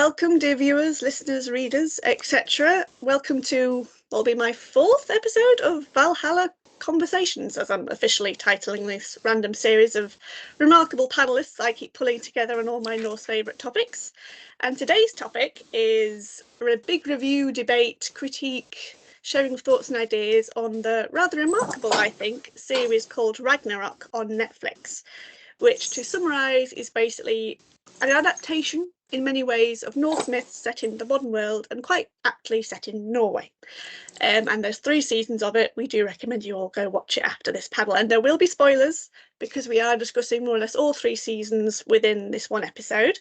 welcome, dear viewers, listeners, readers, etc. Welcome to what will be my 4th episode of Valhalla Conversations, as I'm officially titling this random series of remarkable panelists I keep pulling together on all my Norse favourite topics. And today's topic is a big review, debate, critique, sharing of thoughts and ideas on the rather remarkable, I think, series called Ragnarok on Netflix, which, to summarise, is basically an adaptation in many ways of Norse myths set in the modern world and quite aptly set in Norway. And there's 3 seasons of it. We do recommend you all go watch it after this panel, and there will be spoilers because we are discussing more or less all 3 seasons within this one episode.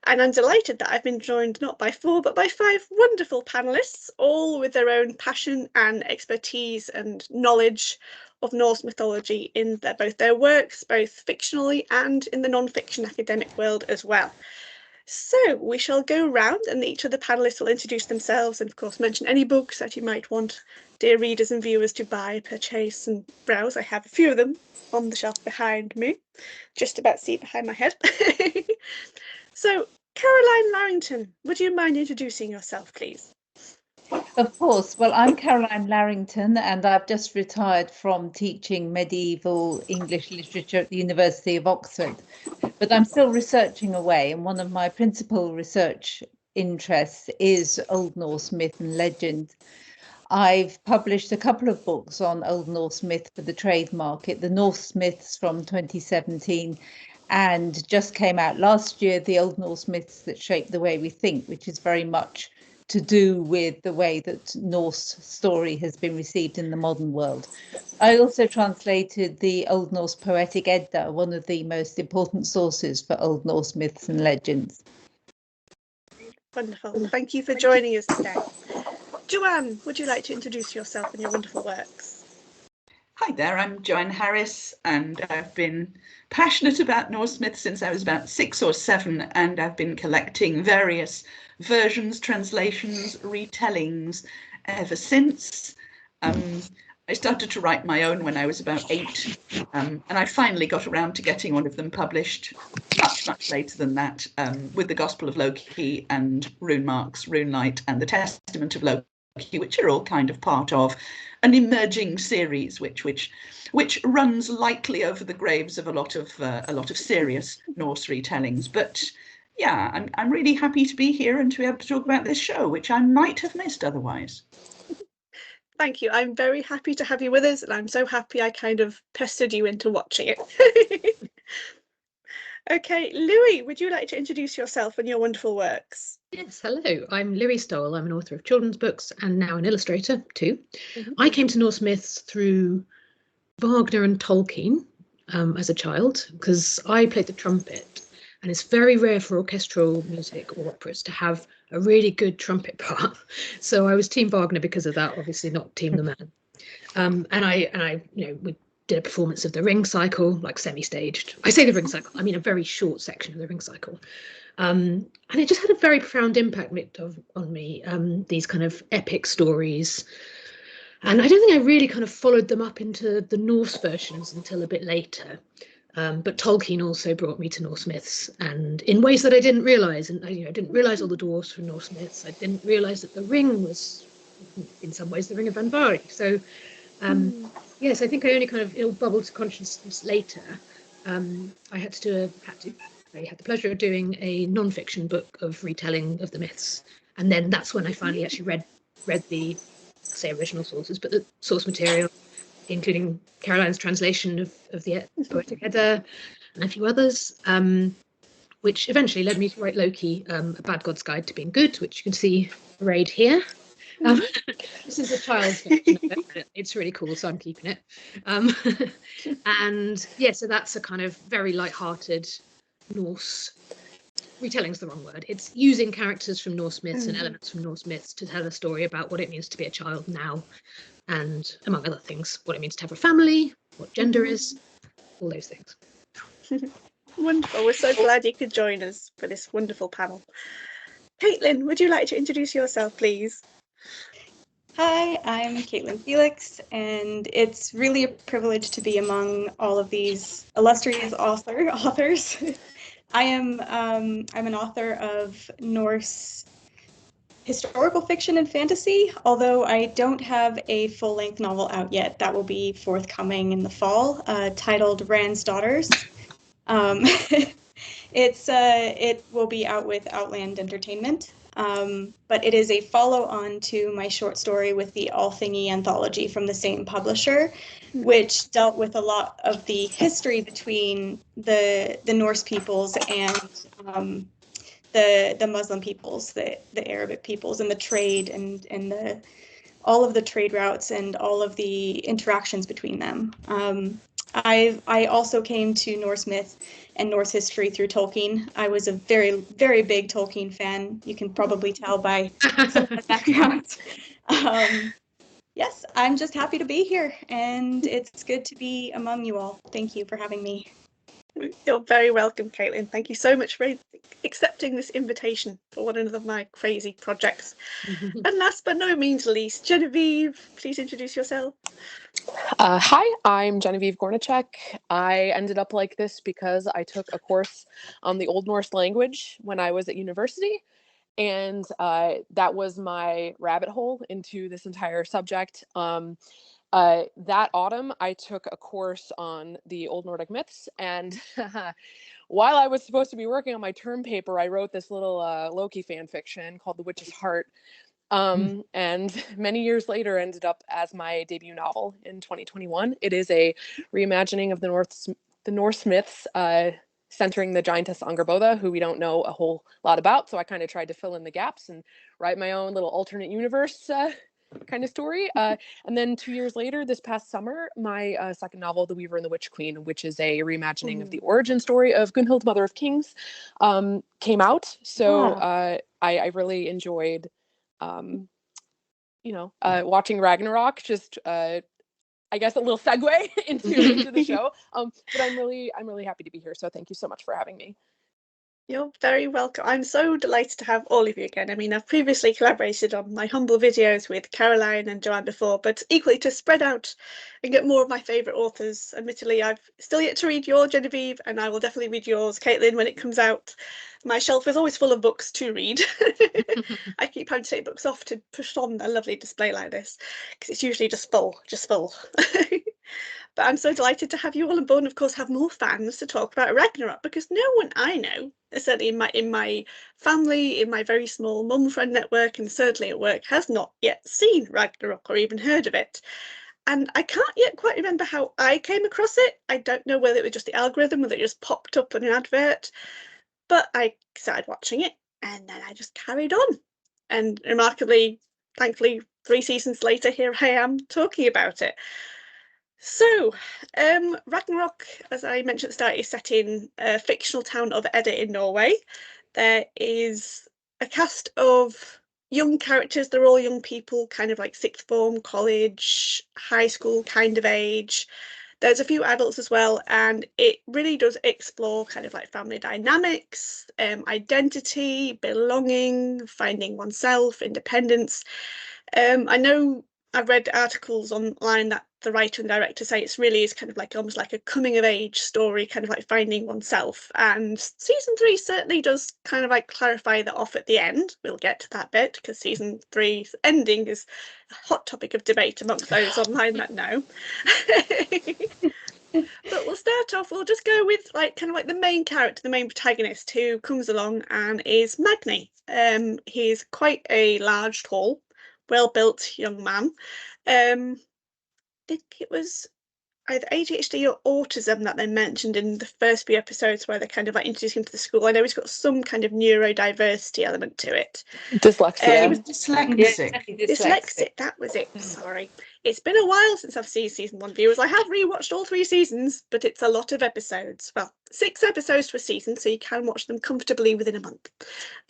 And I'm delighted that I've been joined not by 4 but by 5 wonderful panelists, all with their own passion and expertise and knowledge of Norse mythology in both their works, both fictionally and in the non-fiction academic world as well. So we shall go round and each of the panellists will introduce themselves and of course mention any books that you might want dear readers and viewers to buy, purchase and browse. I have a few of them on the shelf behind me, just about see behind my head. So Carolyne Larrington, would you mind introducing yourself, please? Of course. Well, I'm Carolyne Larrington and I've just retired from teaching medieval English literature at the University of Oxford, but I'm still researching away, and one of my principal research interests is Old Norse myth and legend. I've published a couple of books on Old Norse myth for the trade market, the Norse Myths from 2017, and just came out last year, the Old Norse Myths that Shape the Way We Think, which is very much to do with the way that Norse story has been received in the modern world. I also translated the Old Norse Poetic Edda, one of the most important sources for Old Norse myths and legends. Wonderful. Thank you for joining us today. Joanne, would you like to introduce yourself and your wonderful works? Hi there, I'm Joanne Harris and I've been passionate about Norse myths since I was about 6 or 7, and I've been collecting various versions, translations, retellings ever since. I started to write my own when I was about 8, and I finally got around to getting one of them published much later than that, with the Gospel of Loki and Runemarks, Runelight and the Testament of Loki, which are all kind of part of an emerging series which runs lightly over the graves of a lot of serious Norse retellings. But yeah, I'm really happy to be here and to be able to talk about this show, which I might have missed otherwise. Thank you. I'm very happy to have you with us, and I'm so happy I kind of pestered you into watching it. Okay, Louis, would you like to introduce yourself and your wonderful works? Yes, hello. I'm Louis Stoll. I'm an author of children's books and now an illustrator too. I came to Norse myths through Wagner and Tolkien as a child, because I played the trumpet, and it's very rare for orchestral music or operas to have a really good trumpet part. So I was Team Wagner because of that, obviously not Team the Man. And I, we did a performance of the Ring Cycle, like semi-staged. I say the Ring Cycle, I mean a very short section of the Ring Cycle. And it just had a very profound impact on me, these kind of epic stories. And I don't think I really kind of followed them up into the Norse versions until a bit later. But Tolkien also brought me to Norse myths, and in ways that I didn't realise. And I didn't realise all the dwarves were Norse myths. I didn't realise that the ring was, in some ways, the Ring of Banbari. So, yes, I think I only kind of bubbled to consciousness later. I had the pleasure of doing a non-fiction book of retelling of the myths, and then that's when I finally actually read the, say, original sources, but the source material, including Carolyne's translation of the Poetic Edda and a few others, which eventually led me to write Loki, A Bad God's Guide to Being Good, which you can see arrayed here. This is a child's version of it. It's really cool, so I'm keeping it. And yeah, so that's a kind of very light-hearted Norse retelling's the wrong word. It's using characters from Norse myths and elements from Norse myths to tell a story about what it means to be a child now, and among other things, what it means to have a family, what gender is, all those things. Wonderful. We're so glad you could join us for this wonderful panel. Caitlin, would you like to introduce yourself, please? Hi, I'm Caitlin Felix, and it's really a privilege to be among all of these illustrious authors. I'm an author of Norse historical fiction and fantasy, although I don't have a full-length novel out yet. That will be forthcoming in the fall, titled Rand's Daughters. It will be out with Outland Entertainment, but it is a follow-on to my short story with the All Thingy anthology from the same publisher, which dealt with a lot of the history between the Norse peoples and the Muslim peoples, the Arabic peoples, and the trade and all of the trade routes and all of the interactions between them. I also came to Norse myth and Norse history through Tolkien. I was a very, very big Tolkien fan. You can probably tell by some of the background. Yes, I'm just happy to be here, and it's good to be among you all. Thank you for having me. You're very welcome, Caitlin. Thank you so much for accepting this invitation for one of my crazy projects. And last but no means least, Genevieve, please introduce yourself. Hi, I'm Genevieve Gornichek. I ended up like this because I took a course on the Old Norse language when I was at university, and that was my rabbit hole into this entire subject. That autumn, I took a course on the Old Nordic myths, and while I was supposed to be working on my term paper, I wrote this little Loki fan fiction called The Witch's Heart. And many years later ended up as my debut novel in 2021. It is a reimagining of the Norse myths, centering the giantess Angrboda, who we don't know a whole lot about. So I kind of tried to fill in the gaps and write my own little alternate universe kind of story. And then 2 years later, this past summer, my second novel, The Weaver and the Witch Queen, which is a reimagining of the origin story of Gunhild, Mother of Kings, came out. So I really enjoyed watching Ragnarok, just I guess a little segue into the show. But I'm really happy to be here. So thank you so much for having me. You're very welcome. I'm so delighted to have all of you again. I mean, I've previously collaborated on my humble videos with Caroline and Joanne before, but equally to spread out and get more of my favourite authors. Admittedly, I've still yet to read your Genevieve, and I will definitely read yours, Caitlin, when it comes out. My shelf is always full of books to read. I keep having to take books off to push on a lovely display like this, because it's usually just full. But I'm so delighted to have you all on board, and of course have more fans to talk about Ragnarok, because no one I know, certainly in my family, in my very small mum friend network, and certainly at work, has not yet seen Ragnarok or even heard of it. And I can't yet quite remember how I came across it. I don't know whether it was just the algorithm, whether it just popped up in an advert, but I started watching it and then I just carried on. And remarkably, thankfully, 3 seasons later, here I am talking about it. So, Ragnarok, as I mentioned at the start, is set in a fictional town of Edda in Norway. There is a cast of young characters. They're all young people, kind of like sixth form, college, high school kind of age. There's a few adults as well, and it really does explore kind of like family dynamics, identity, belonging, finding oneself, independence. I know I've read articles online that the writer and director say it's really is kind of like almost like a coming of age story, kind of like finding oneself. And season 3 certainly does kind of like clarify that off at the end. We'll get to that bit because season 3's ending is a hot topic of debate amongst those online that know. But we'll start off, we'll just go with like kind of like the main character, the main protagonist, who comes along and is Magni. He's quite a large, tall, well-built young man. I think it was either ADHD or autism that they mentioned in the first few episodes where they kind of like introduced him to the school. I know he's got some kind of neurodiversity element to it. Dyslexia. He was dyslexic. Dyslexic, that was it. Sorry. It's been a while since I've seen season 1, viewers. I have rewatched all 3 seasons, but it's a lot of episodes. Well, 6 episodes per season, so you can watch them comfortably within a month,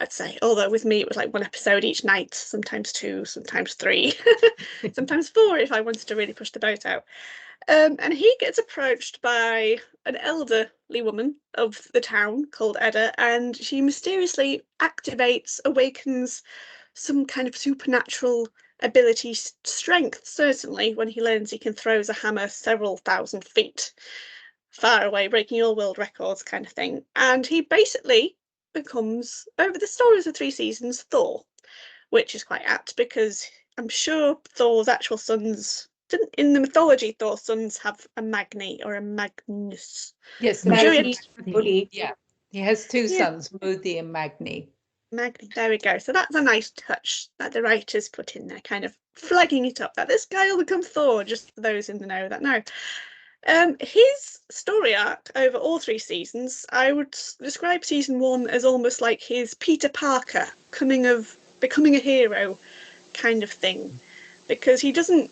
I'd say. Although with me, it was like 1 episode each night, sometimes 2, sometimes 3, sometimes 4 if I wanted to really push the boat out. And he gets approached by an elderly woman of the town called Edda, and she mysteriously awakens some kind of supernatural ability, strength, certainly, when he learns he can throw a hammer several thousand feet. far away, breaking all world records kind of thing. And he basically becomes, over the story of the 3 seasons, Thor, which is quite apt because I'm sure Thor's actual sons didn't, in the mythology, Thor's sons have a Magni or a Magnus. Yes, I'm sure Magni. Loki. Yeah, he has 2 sons, Modi and Magni. Magni, there we go. So that's a nice touch that the writers put in there, kind of flagging it up that this guy will become Thor, just for those in the know that know. His story arc over all 3 seasons, I would describe season 1 as almost like his Peter Parker becoming a hero kind of thing, because he doesn't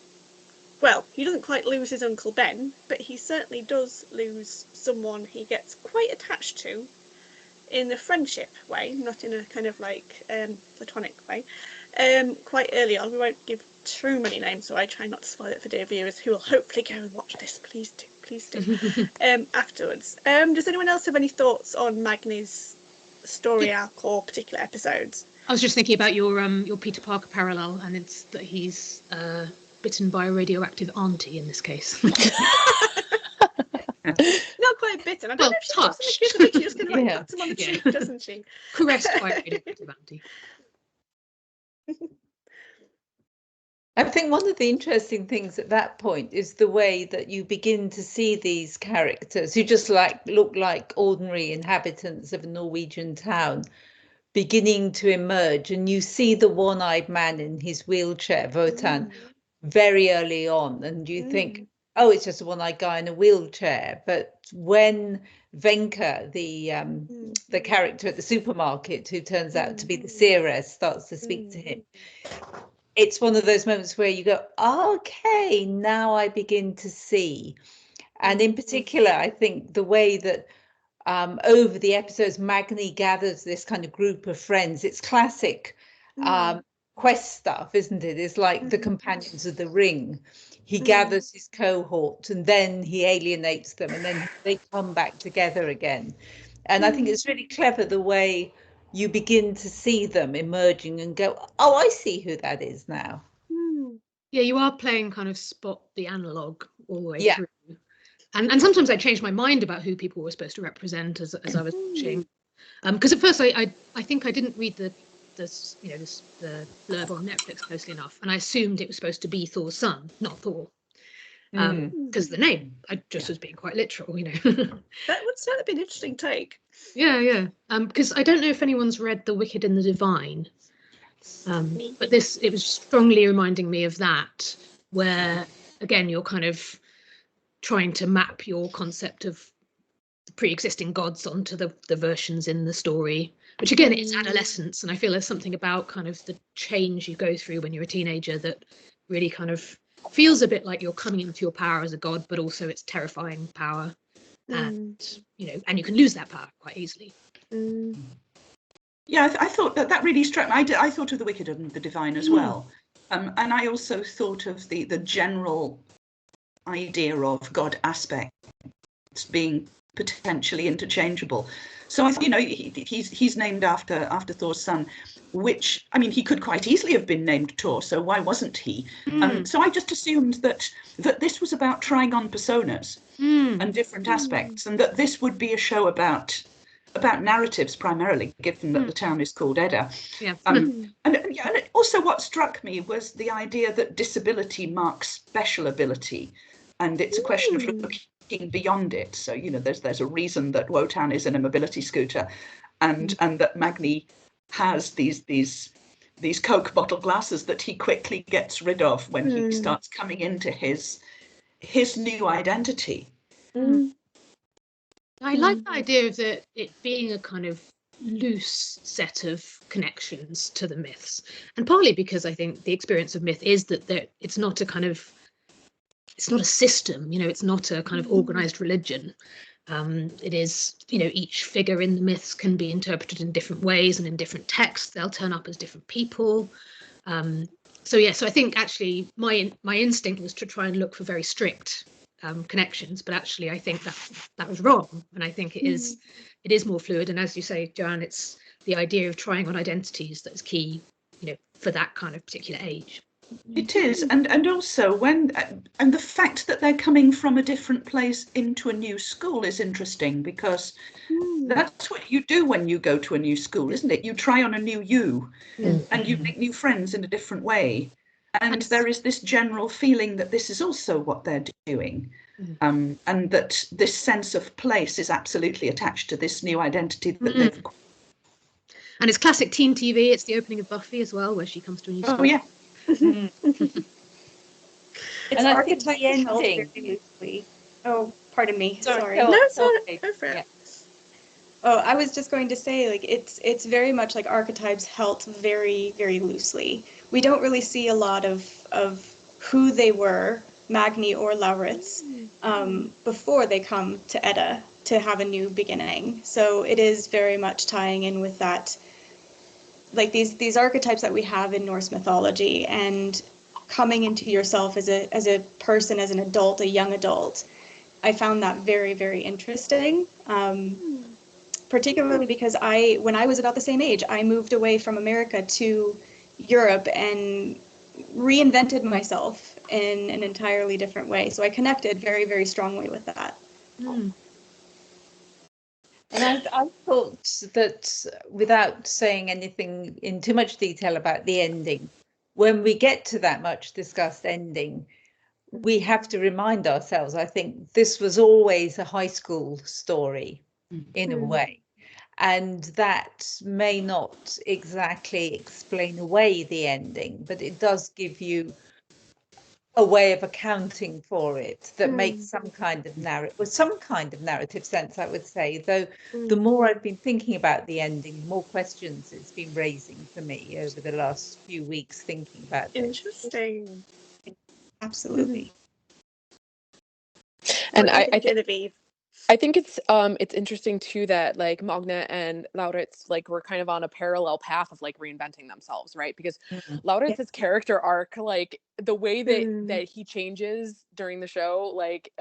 quite lose his Uncle Ben, but he certainly does lose someone he gets quite attached to in a friendship way, not in a kind of like platonic way. Quite early on, we won't give too many names, so I try not to spoil it for dear viewers who will hopefully go and watch this. Please do. Afterwards. Does anyone else have any thoughts on Magni's story arc or particular episodes? I was just thinking about your Peter Parker parallel, and it's that he's bitten by a radioactive auntie in this case. Not quite bitten. I don't know if she does in the kiss. I think she just kind of like pats him on the cheek, doesn't she? Caressed by a radioactive auntie. I think one of the interesting things at that point is the way that you begin to see these characters who just look like ordinary inhabitants of a Norwegian town beginning to emerge, and you see the one-eyed man in his wheelchair, Wotan, very early on, and you think, oh, it's just a one-eyed guy in a wheelchair. But when Venka, the character at the supermarket who turns out to be the seeress, starts to speak to him, it's one of those moments where you go, okay, now I begin to see. And in particular, I think the way that over the episodes, Magni gathers this kind of group of friends. It's classic quest stuff, isn't it? It's like the Companions of the Ring. He gathers his cohort and then he alienates them and then they come back together again. And I think it's really clever the way you begin to see them emerging and go, oh, I see who that is now. Yeah, you are playing kind of spot the analog all the way through. And sometimes I changed my mind about who people were supposed to represent as I was watching. Because at first I think I didn't read the blurb on Netflix closely enough, and I assumed it was supposed to be Thor's son, not Thor. Because the name, I just was being quite literal, you know. That would certainly be an interesting take. Yeah. Because I don't know if anyone's read The Wicked and the Divine, but it was strongly reminding me of that, where again you're kind of trying to map your concept of the pre-existing gods onto the versions in the story, which again it's adolescence, and I feel there's something about kind of the change you go through when you're a teenager that really kind of feels a bit like you're coming into your power as a god, but also it's terrifying power, and and you can lose that power quite easily. Yeah, I thought that really struck me. I thought of The Wicked and the Divine as well, and I also thought of the general idea of god aspects being potentially interchangeable. So he's named after Thor's son, which, I mean, he could quite easily have been named Thor, so why wasn't he? So I just assumed that this was about trying on personas and different aspects, and that this would be a show about narratives primarily, given that the town is called Edda. And also what struck me was the idea that disability marks special ability, and it's a question of looking beyond it. So there's a reason that Wotan is in a mobility scooter, and that Magni has these Coke bottle glasses that he quickly gets rid of when he starts coming into his new identity. I like the idea of it being a kind of loose set of connections to the myths, and partly because I think the experience of myth is that it's not a system, it's not a kind of organized religion. It is, each figure in the myths can be interpreted in different ways, and in different texts they'll turn up as different people. So I think actually my instinct was to try and look for very strict connections, but actually I think that was wrong, and I think it is more fluid. And as you say, Joanne, it's the idea of trying on identities that is key, for that kind of particular age. It is, and also and the fact that they're coming from a different place into a new school is interesting, because that's what you do when you go to a new school, isn't it? You try on a new you, and you make new friends in a different way. And there is this general feeling that this is also what they're doing, and that this sense of place is absolutely attached to this new identity that they've. And it's classic teen TV. It's the opening of Buffy as well, where she comes to a new school. Oh yeah. It's And I think archetype the held ending. very loosely. Oh, pardon me. Sorry. go on, No, go sorry, on, Kate. go for it. Yeah. Oh, I was just going to say, like, it's very much like archetypes held very, very loosely. We don't really see a lot of who they were, Magni or Lauritz, before they come to Edda to have a new beginning. So it is very much tying in with that, like these archetypes that we have in Norse mythology, and coming into yourself as a person, as an adult, a young adult. I found that very, very interesting. Particularly because when I was about the same age, I moved away from America to Europe and reinvented myself in an entirely different way. So I connected very, very strongly with that. And I thought that, without saying anything in too much detail about the ending, when we get to that much discussed ending, we have to remind ourselves, I think this was always a high school story in a way. And that may not exactly explain away the ending, but it does give you a way of accounting for it that makes some kind of narrative sense, I would say. Though the more I've been thinking about the ending, the more questions it's been raising for me over the last few weeks thinking about this. Interesting. Absolutely. And What do you think, Genevieve? I think it's interesting too that like Magna and Lauritz like were kind of on a parallel path of like reinventing themselves, right? Because Lauritz's character arc, like the way that he changes during the show, like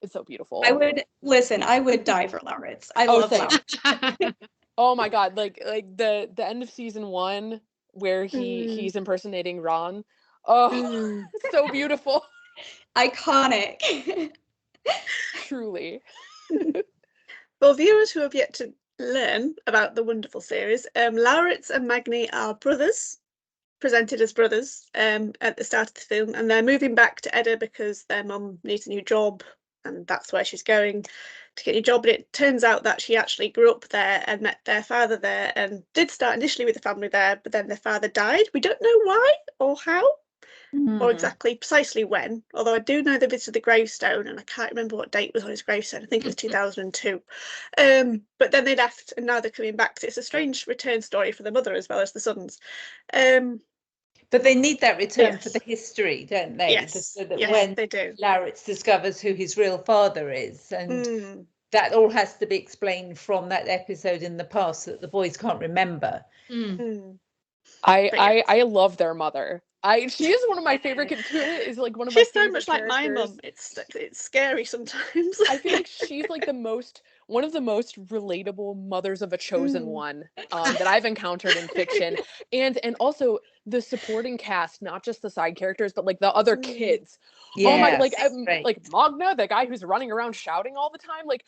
it's so beautiful. I would die for Lauritz. I love Lauritz. Oh my god, like the end of season 1 where he's impersonating Ron. Oh, so beautiful. Iconic. Truly. For viewers who have yet to learn about the wonderful series, Lauritz and Magni are brothers, presented as brothers at the start of the film, and they're moving back to Edda because their mum needs a new job, and that's where she's going to get a new job. But it turns out that she actually grew up there and met their father there, and did start initially with the family there, but then their father died. We don't know why or how, or exactly precisely when, although I do know the bit of the gravestone, and I can't remember what date was on his gravestone. I think it was 2002. But then they left, and now they're coming back. So it's a strange return story for the mother as well as the sons. But they need that return for the history, don't they? Yes, So that yes, when they do. Lauritz discovers who his real father is, and that all has to be explained from that episode in the past that the boys can't remember. I love their mother. She is one of my favorite is like one of my favorite. She's so much like my mum. It's scary sometimes. I feel like she's like one of the most relatable mothers of a chosen one that I've encountered in fiction, and also the supporting cast, not just the side characters, but like the other kids. Oh my, like Magna, the guy who's running around shouting all the time. Like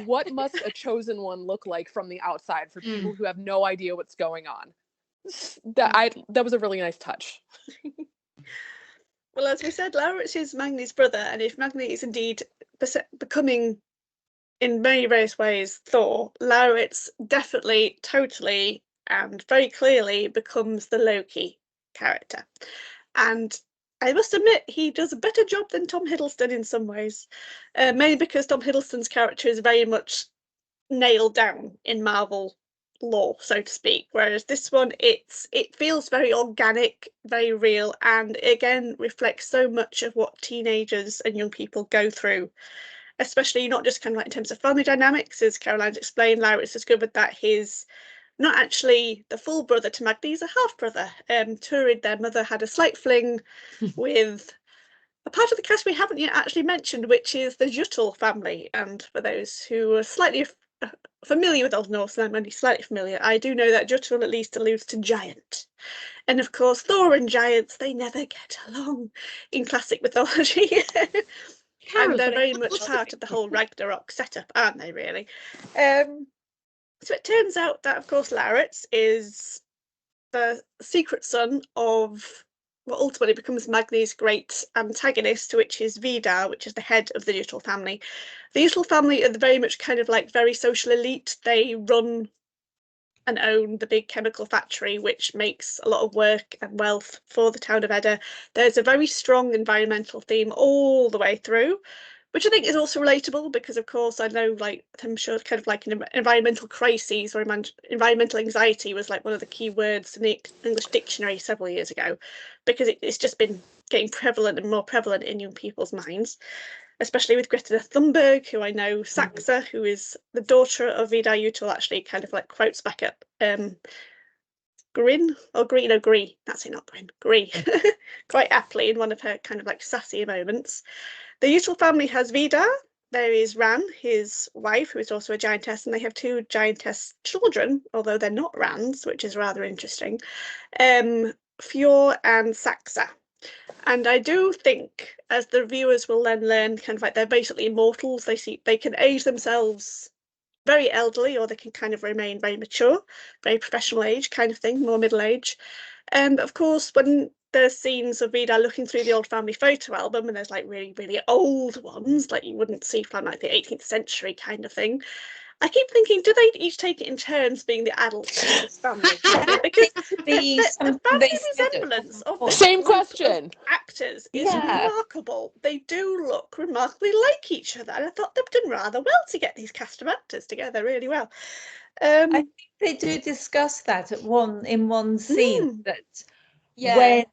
what must a chosen one look like from the outside for people who have no idea what's going on? That was a really nice touch. Well, as we said, Lauritz is Magni's brother, and if Magni is indeed becoming, in many various ways, Thor, Lauritz definitely, totally, and very clearly becomes the Loki character. And I must admit, he does a better job than Tom Hiddleston in some ways, mainly because Tom Hiddleston's character is very much nailed down in Marvel lore, so to speak, whereas this one it feels very organic, very real, and again reflects so much of what teenagers and young people go through, especially not just kind of like in terms of family dynamics. As Caroline's explained, Lauritz discovered that he's not actually the full brother to Magni, he's a half brother. Turid, their mother, had a slight fling with a part of the cast we haven't yet actually mentioned, which is the Juttel family. And for those who are slightly familiar with Old Norse, and I'm only slightly familiar, I do know that Juttel at least alludes to giant. And of course, Thor and giants, they never get along in classic mythology. And they're very much part of the whole Ragnarok setup, aren't they, really? So it turns out that, of course, Larritz is the secret son of what ultimately becomes Magni's great antagonist, which is Vidar, which is the head of the Juttel family. The Juttel family are very much kind of like very social elite. They run and own the big chemical factory, which makes a lot of work and wealth for the town of Edda. There's a very strong environmental theme all the way through, which I think is also relatable because, of course, I know, like, I'm sure kind of like an environmental crises or environmental anxiety was like one of the key words in the English dictionary several years ago, because it's just been getting prevalent and more prevalent in young people's minds, especially with Greta Thunberg, who I know Saxa, who is the daughter of Vidar Juttel, actually kind of like quotes back at Green, that's it, not Grin, Gree, quite aptly in one of her kind of like sassy moments. The Juttel family has Vidar. There is Ran, his wife, who is also a giantess, and they have 2 giantess children, although they're not Rans, which is rather interesting, Fjord and Saxa. And I do think, as the viewers will then learn, kind of like they're basically immortals. They can age themselves very elderly, or they can kind of remain very mature, very professional age kind of thing, more middle age. But of course, when there's scenes of Vidar looking through the old family photo album, and there's like really, really old ones, like you wouldn't see from like the 18th century kind of thing, I keep thinking, do they each take it in turns being the adults of this family? Because the family resemblance of the same question actors is remarkable. They do look remarkably like each other, and I thought they've done rather well to get these cast of actors together really well. I think they do discuss that in one scene, that when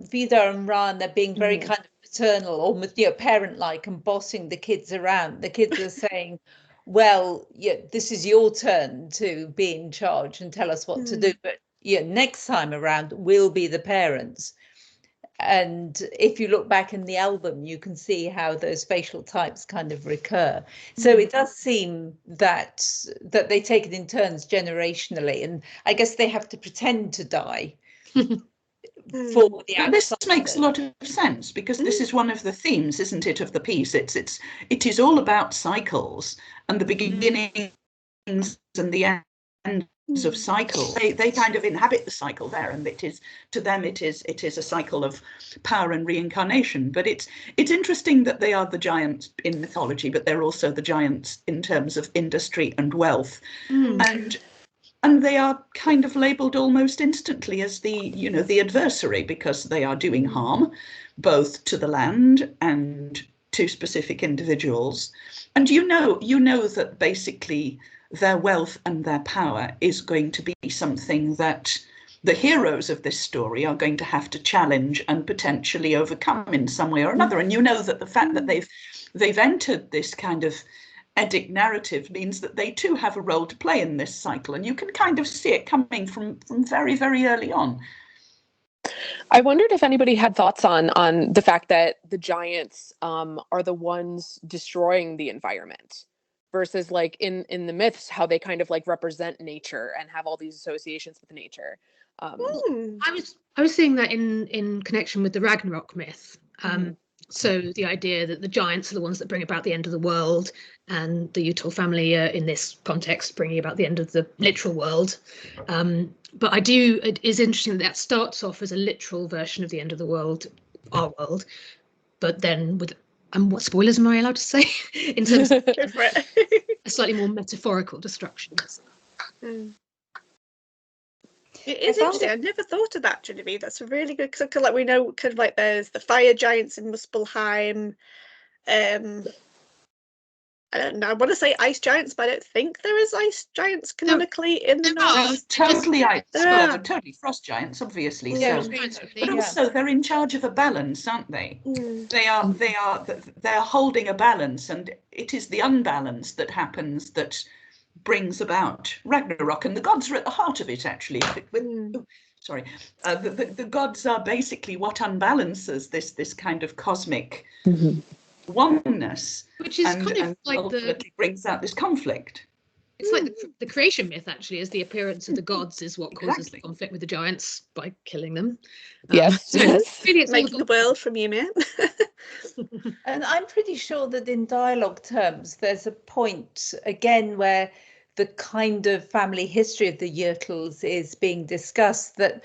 Vidar and Ran are being very kind of paternal, almost parent-like, and bossing the kids around, the kids are saying, well, this is your turn to be in charge and tell us what to do, but next time around we'll be the parents. And if you look back in the album, you can see how those facial types kind of recur. So it does seem that they take it in turns generationally, and I guess they have to pretend to die. For the this makes a lot of sense, because this is one of the themes, isn't it, of the piece? It is all about cycles and the beginnings and the ends of cycles. They kind of inhabit the cycle there, and to them it is a cycle of power and reincarnation. But it's interesting that they are the giants in mythology, but they're also the giants in terms of industry and wealth. And they are kind of labelled almost instantly as the adversary, because they are doing harm both to the land and to specific individuals. And you know that basically their wealth and their power is going to be something that the heroes of this story are going to have to challenge and potentially overcome in some way or another. And you know that the fact that they've entered this kind of Eddic narrative means that they too have a role to play in this cycle, and you can kind of see it coming from very, very early on. I wondered if anybody had thoughts on the fact that the giants are the ones destroying the environment, versus like in the myths, how they kind of like represent nature and have all these associations with nature. I was seeing that in connection with the Ragnarok myth. So the idea that the giants are the ones that bring about the end of the world, and the Juttel family are, in this context, bringing about the end of the literal world. But it is interesting that starts off as a literal version of the end of the world, our world, but then with, what spoilers am I allowed to say? In terms of a slightly more metaphorical destruction. It is interesting. I never thought of that, Genevieve. That's really good, because like we know kind of like there's the fire giants in Muspelheim. I don't know. I want to say ice giants, but I don't think there is ice giants canonically in the Norse. Totally totally frost giants, obviously. But also they're in charge of a balance, aren't they? They're holding a balance, and it is the unbalance that happens that brings about Ragnarok, and the gods are at the heart of it, actually. The gods are basically what unbalances this kind of cosmic oneness, which is kind of like ultimately brings out this conflict. It's like the creation myth, actually, is the appearance of the gods is what causes Exactly. conflict with the giants by killing them. Yes, So yes. really it's all Making the world from you, man. And I'm pretty sure that in dialogue terms, there's a point again where the kind of family history of the Yrtles is being discussed, that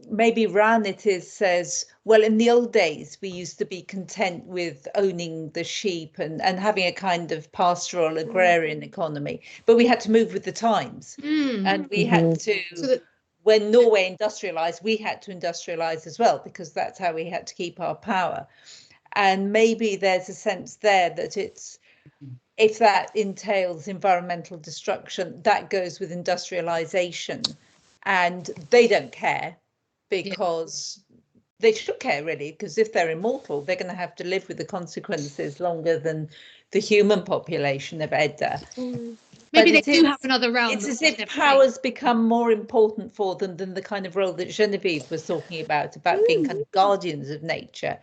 maybe Runelight says, well, in the old days, we used to be content with owning the sheep and having a kind of pastoral agrarian economy, but we had to move with the times. And we had to, So that, when Norway industrialized, we had to industrialize as well, because that's how we had to keep our power. And maybe there's a sense there that it's, if that entails environmental destruction, that goes with industrialization, and they don't care, because they should care, really, because if they're immortal, they're going to have to live with the consequences longer than the human population of Edda. maybe But they do have another realm. It's as if power's become more important for them than the kind of role that Genevieve was talking about being kind of guardians of nature.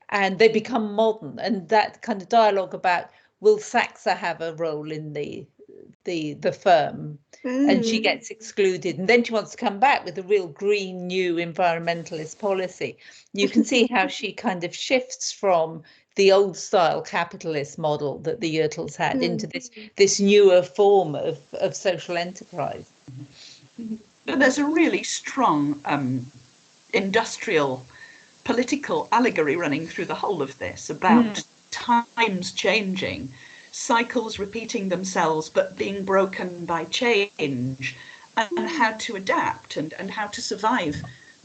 And they become modern, and that kind of dialogue about, will Saxa have a role in the firm? And she gets excluded, and then she wants to come back with a real green new environmentalist policy. You can see how she kind of shifts from the old style capitalist model that the Yrtles had into this newer form of social enterprise. There's a really strong industrial political allegory running through the whole of this about times changing, cycles repeating themselves but being broken by change, and how to adapt and how to survive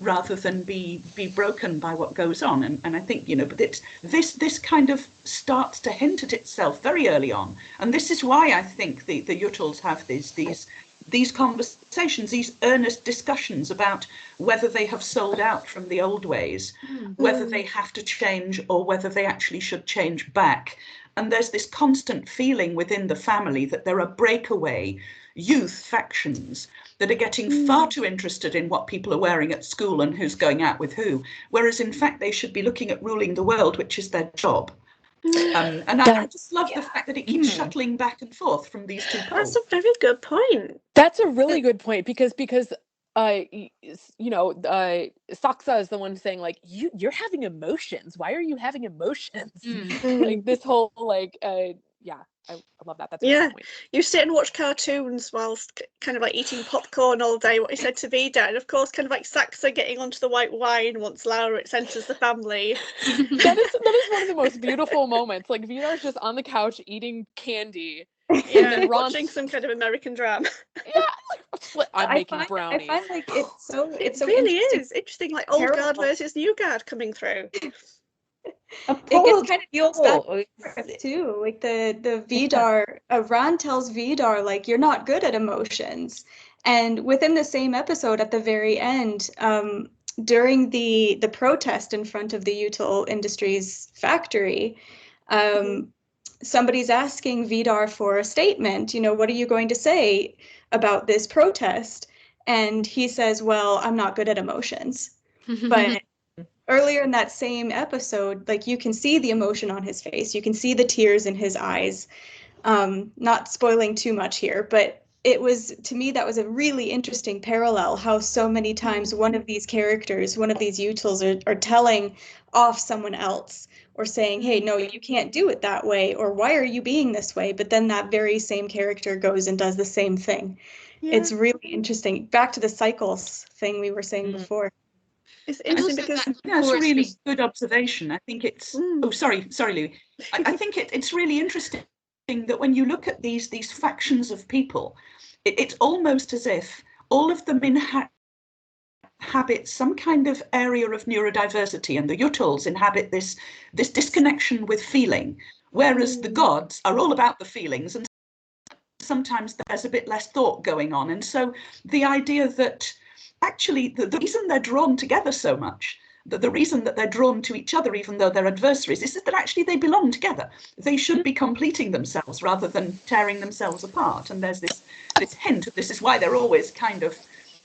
rather than be broken by what goes on. And I think, but it's this kind of starts to hint at itself very early on, and this is why I think the Yrtles have these conversations, these earnest discussions about whether they have sold out from the old ways, whether they have to change, or whether they actually should change back. And there's this constant feeling within the family that there are breakaway youth factions that are getting far too interested in what people are wearing at school and who's going out with who, whereas in fact they should be looking at ruling the world, which is their job. And I just love the fact that it keeps shuttling back and forth from these two poles. That's a very good point. That's a really good point, because Saxa is the one saying, like, you're having emotions. Why are you having emotions? Like this whole I love that. That's a good point. You sit and watch cartoons whilst kind of like eating popcorn all day, what he said to Vida, and of course kind of like Saxa getting onto the white wine once Laura enters the family. That is one of the most beautiful moments. Like Vidar's just on the couch eating candy. Yeah, watching some kind of American drama. Yeah, I'm making brownies. I find like it's so really interesting. is interesting, like old guard versus new guard coming through. It gets kind of too, like the Vidar, Ran tells Vidar, like, you're not good at emotions. And within the same episode, at the very end, during the protest in front of the Util Industries factory, somebody's asking Vidar for a statement, what are you going to say about this protest? And he says, well, I'm not good at emotions. But earlier in that same episode, like, you can see the emotion on his face, you can see the tears in his eyes. Not spoiling too much here, but it was, to me, that was a really interesting parallel, how so many times one of these characters, one of these Utils are telling off someone else, or saying, hey, no, you can't do it that way, or why are you being this way? But then that very same character goes and does the same thing. It's really interesting. Back to the cycles thing we were saying before. It's interesting because that's a really good observation. I think it's sorry Louis. I think it's really interesting that when you look at these factions of people, it's almost as if all of them inhabit some kind of area of neurodiversity, and the Yrtles inhabit this disconnection with feeling, whereas the gods are all about the feelings, and sometimes there's a bit less thought going on. And so the idea that actually the reason they're drawn together so much, the reason that they're drawn to each other even though they're adversaries, is that actually they belong together. They should be completing themselves rather than tearing themselves apart. And there's this hint of this is why they're always kind of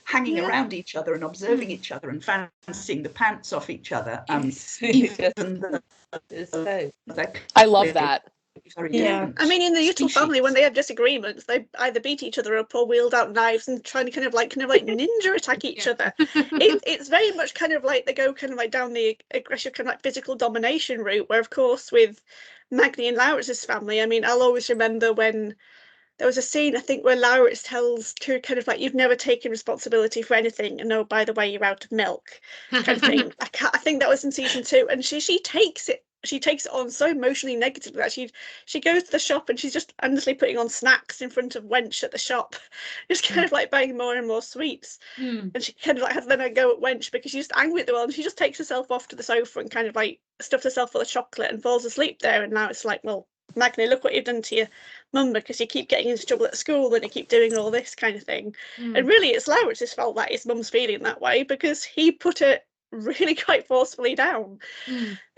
hanging around each other and observing each other and fancying the pants off each other. I love that. very Yeah. different. I mean, in the Uttle family, species. when they have disagreements, they either beat each other up or wield out knives and try to kind of like ninja attack each other. It's very much kind of like they go kind of like down the aggressive kind of like physical domination route, where of course with Magni and Lauritz's family, I mean, I'll always remember when there was a scene, I think, where Lauritz tells Tyr kind of like, you've never taken responsibility for anything, and oh, by the way, you're out of milk, kind of thing. I think that was in season 2, and she takes it on so emotionally negatively that she goes to the shop and she's just endlessly putting on snacks in front of Wench at the shop, just kind of like buying more and more sweets. And she kind of like has then a go at Wench because she's just angry at the world, and she just takes herself off to the sofa and kind of like stuffs herself full of chocolate and falls asleep there. And now it's like, well, Magni, look what you've done to your mum, because you keep getting into trouble at school and you keep doing all this kind of thing. And really it's Lauritz's fault that his mum's feeling that way, because he put it really quite forcefully down.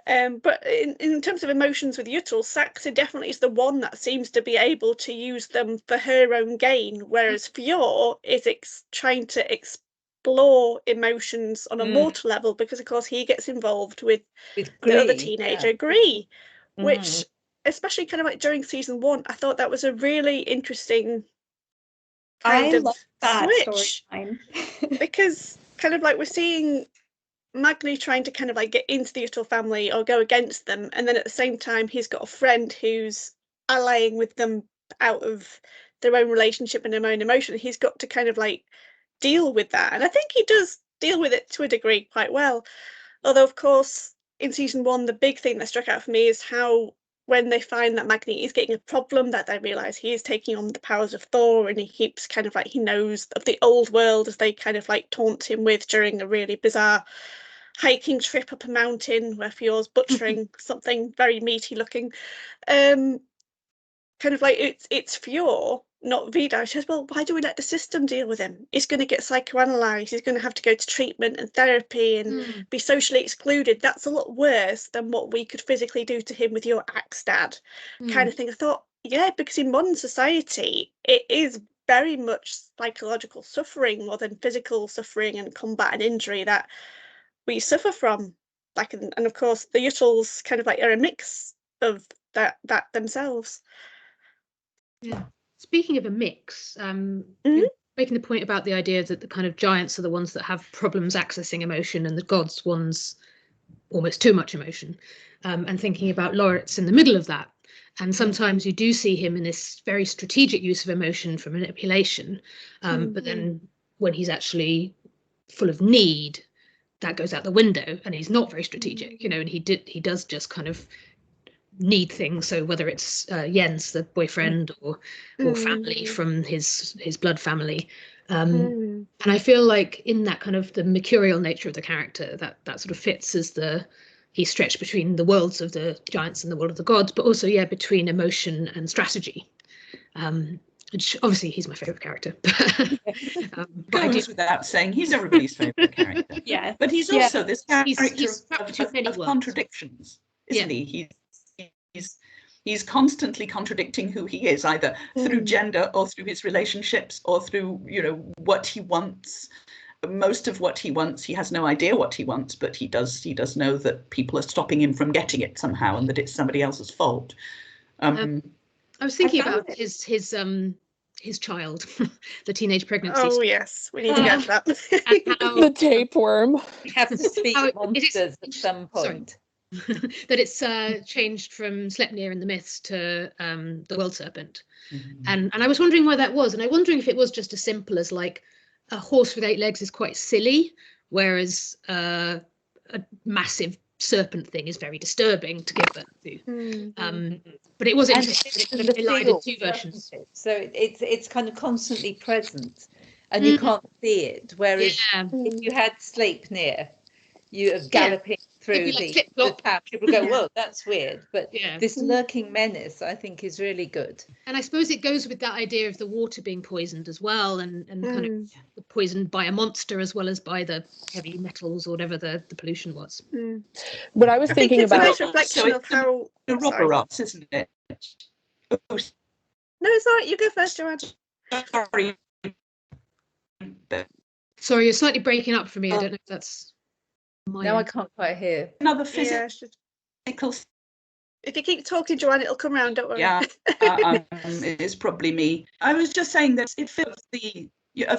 But in terms of emotions with Uttle, Saxa definitely is the one that seems to be able to use them for her own gain, whereas Fjord is trying to explore emotions on a mortal level, because of course he gets involved with the other teenager, Gree, which especially kind of like during season 1, I thought that was a really interesting kind of love that switch. storyline. Because kind of like we're seeing Magni trying to kind of like get into the Uttle family or go against them, and then at the same time he's got a friend who's allying with them out of their own relationship and their own emotion. He's got to kind of like deal with that, and I think he does deal with it to a degree quite well. Although of course in season 1 the big thing that struck out for me is how when they find that Magni is getting a problem, that they realise he is taking on the powers of Thor, and he keeps kind of like, he knows of the old world, as they kind of like taunt him with during a really bizarre hiking trip up a mountain where Fjord's butchering something very meaty looking. Kind of like it's Fjord, not Vidar. She says, well, why do we let the system deal with him? He's going to get psychoanalyzed, he's going to have to go to treatment and therapy and be socially excluded. That's a lot worse than what we could physically do to him with your axe, Dad, kind of thing. I thought, yeah, because in modern society it is very much psychological suffering more than physical suffering and combat and injury that we suffer from. Like, and of course the Yuttles kind of like are a mix of that themselves. Yeah. Speaking of a mix, you're making the point about the idea that the kind of giants are the ones that have problems accessing emotion, and the gods ones almost too much emotion, and thinking about Lauritz in the middle of that. And sometimes you do see him in this very strategic use of emotion for manipulation, but then when he's actually full of need, that goes out the window, and he's not very strategic, you know, and he does just kind of need things. So whether it's Jens, the boyfriend, or family from his blood family, and I feel like in that kind of the mercurial nature of the character, that sort of fits as he's stretched between the worlds of the giants and the world of the gods, but also between emotion and strategy. Which obviously he's my favourite character. Goes without saying, he's everybody's favourite character. Yeah, but he's also this character he's of contradictions, isn't he? He's constantly contradicting who he is, either through gender or through his relationships or through, what he wants. Most of what he wants, he has no idea what he wants, but he does know that people are stopping him from getting it somehow, and that it's somebody else's fault. I was thinking about his child, the teenage pregnancy. Oh yes, we need to get to that. The tapeworm. We have to speak monsters at some point. That it's changed from Sleipnir in the myths to the world serpent. And I was wondering why that was, and I'm wondering if it was just as simple as like a horse with 8 legs is quite silly, whereas a massive serpent thing is very disturbing to give birth to. But it was interesting that it elided 2 versions. So it's kind of constantly present, and you can't see it. Whereas if you had Sleipnir, you are galloping through the town, people go, whoa, that's weird. But this lurking menace, I think, is really good. And I suppose it goes with that idea of the water being poisoned as well, and kind of poisoned by a monster as well as by the heavy metals or whatever the pollution was. What I was thinking it's about, a nice reflection of how the robber rots, isn't it? No, it's all right. You go first, Joanne. Sorry. Sorry, you're slightly breaking up for me. I don't know if that's Now I can't quite hear. Another physical If you keep talking, Joanne, it'll come round, don't worry. Yeah, it's probably me. I was just saying that it feels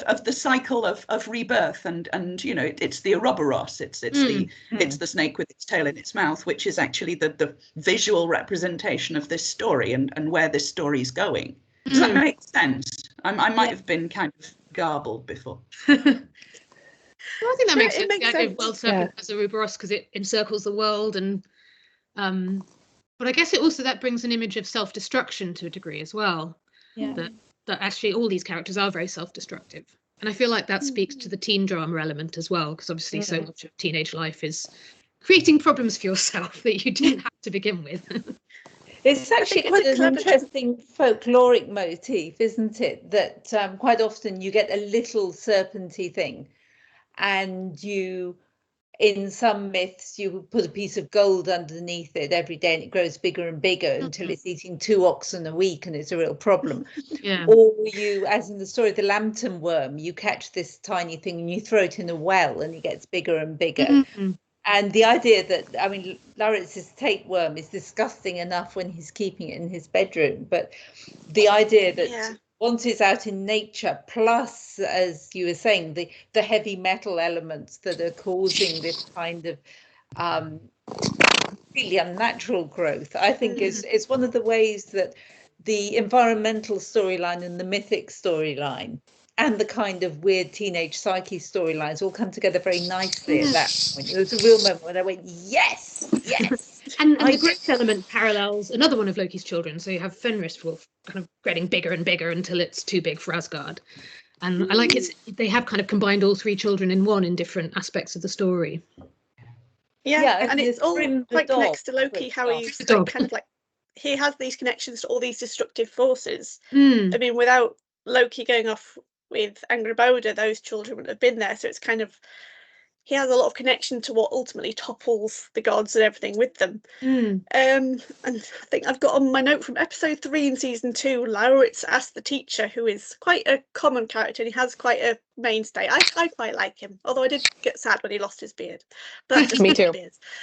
of the cycle of rebirth, and you know, it's the Ouroboros, it's the snake with its tail in its mouth, which is actually the visual representation of this story and where this story is going. Does that make sense? I might have been kind of garbled before. I think that makes sense. Makes sense. World Serpent as a Ouroboros because it encircles the world, and but I guess it also that brings an image of self-destruction to a degree as well. Yeah. That actually all these characters are very self-destructive, and I feel like that speaks to the teen drama element as well, because obviously so much of teenage life is creating problems for yourself that you didn't have to begin with. It's actually quite an interesting folkloric motif, isn't it? That quite often you get a little serpenty thing, and in some myths, you put a piece of gold underneath it every day and it grows bigger and bigger until it's eating 2 oxen a week and it's a real problem. Or you, as in the story of the lambton worm, you catch this tiny thing and you throw it in a well and it gets bigger and bigger. And the idea that, I mean, Lauritz's tapeworm is disgusting enough when he's keeping it in his bedroom, but the idea that once it's out in nature, plus, as you were saying, the heavy metal elements that are causing this kind of really unnatural growth, I think is one of the ways that the environmental storyline and the mythic storyline and the kind of weird teenage psyche storylines all come together very nicely at that point. There was a real moment when I went, yes. And the growth element parallels another one of Loki's children. So you have Fenris Wolf kind of getting bigger and bigger until it's too big for Asgard. And I like they have kind of combined all 3 children in one in different aspects of the story. Yeah, and it's all quite connects to Loki, how he's kind of like, he has these connections to all these destructive forces. I mean, without Loki going off with Angrboda, those children wouldn't have been there. So it's kind of, he has a lot of connection to what ultimately topples the gods and everything with them. And I think I've got on my note from episode 3 in season 2, Lauritz asked the teacher, who is quite a common character and he has quite a mainstay. I quite like him, although I did get sad when he lost his beard. But that's just Me too.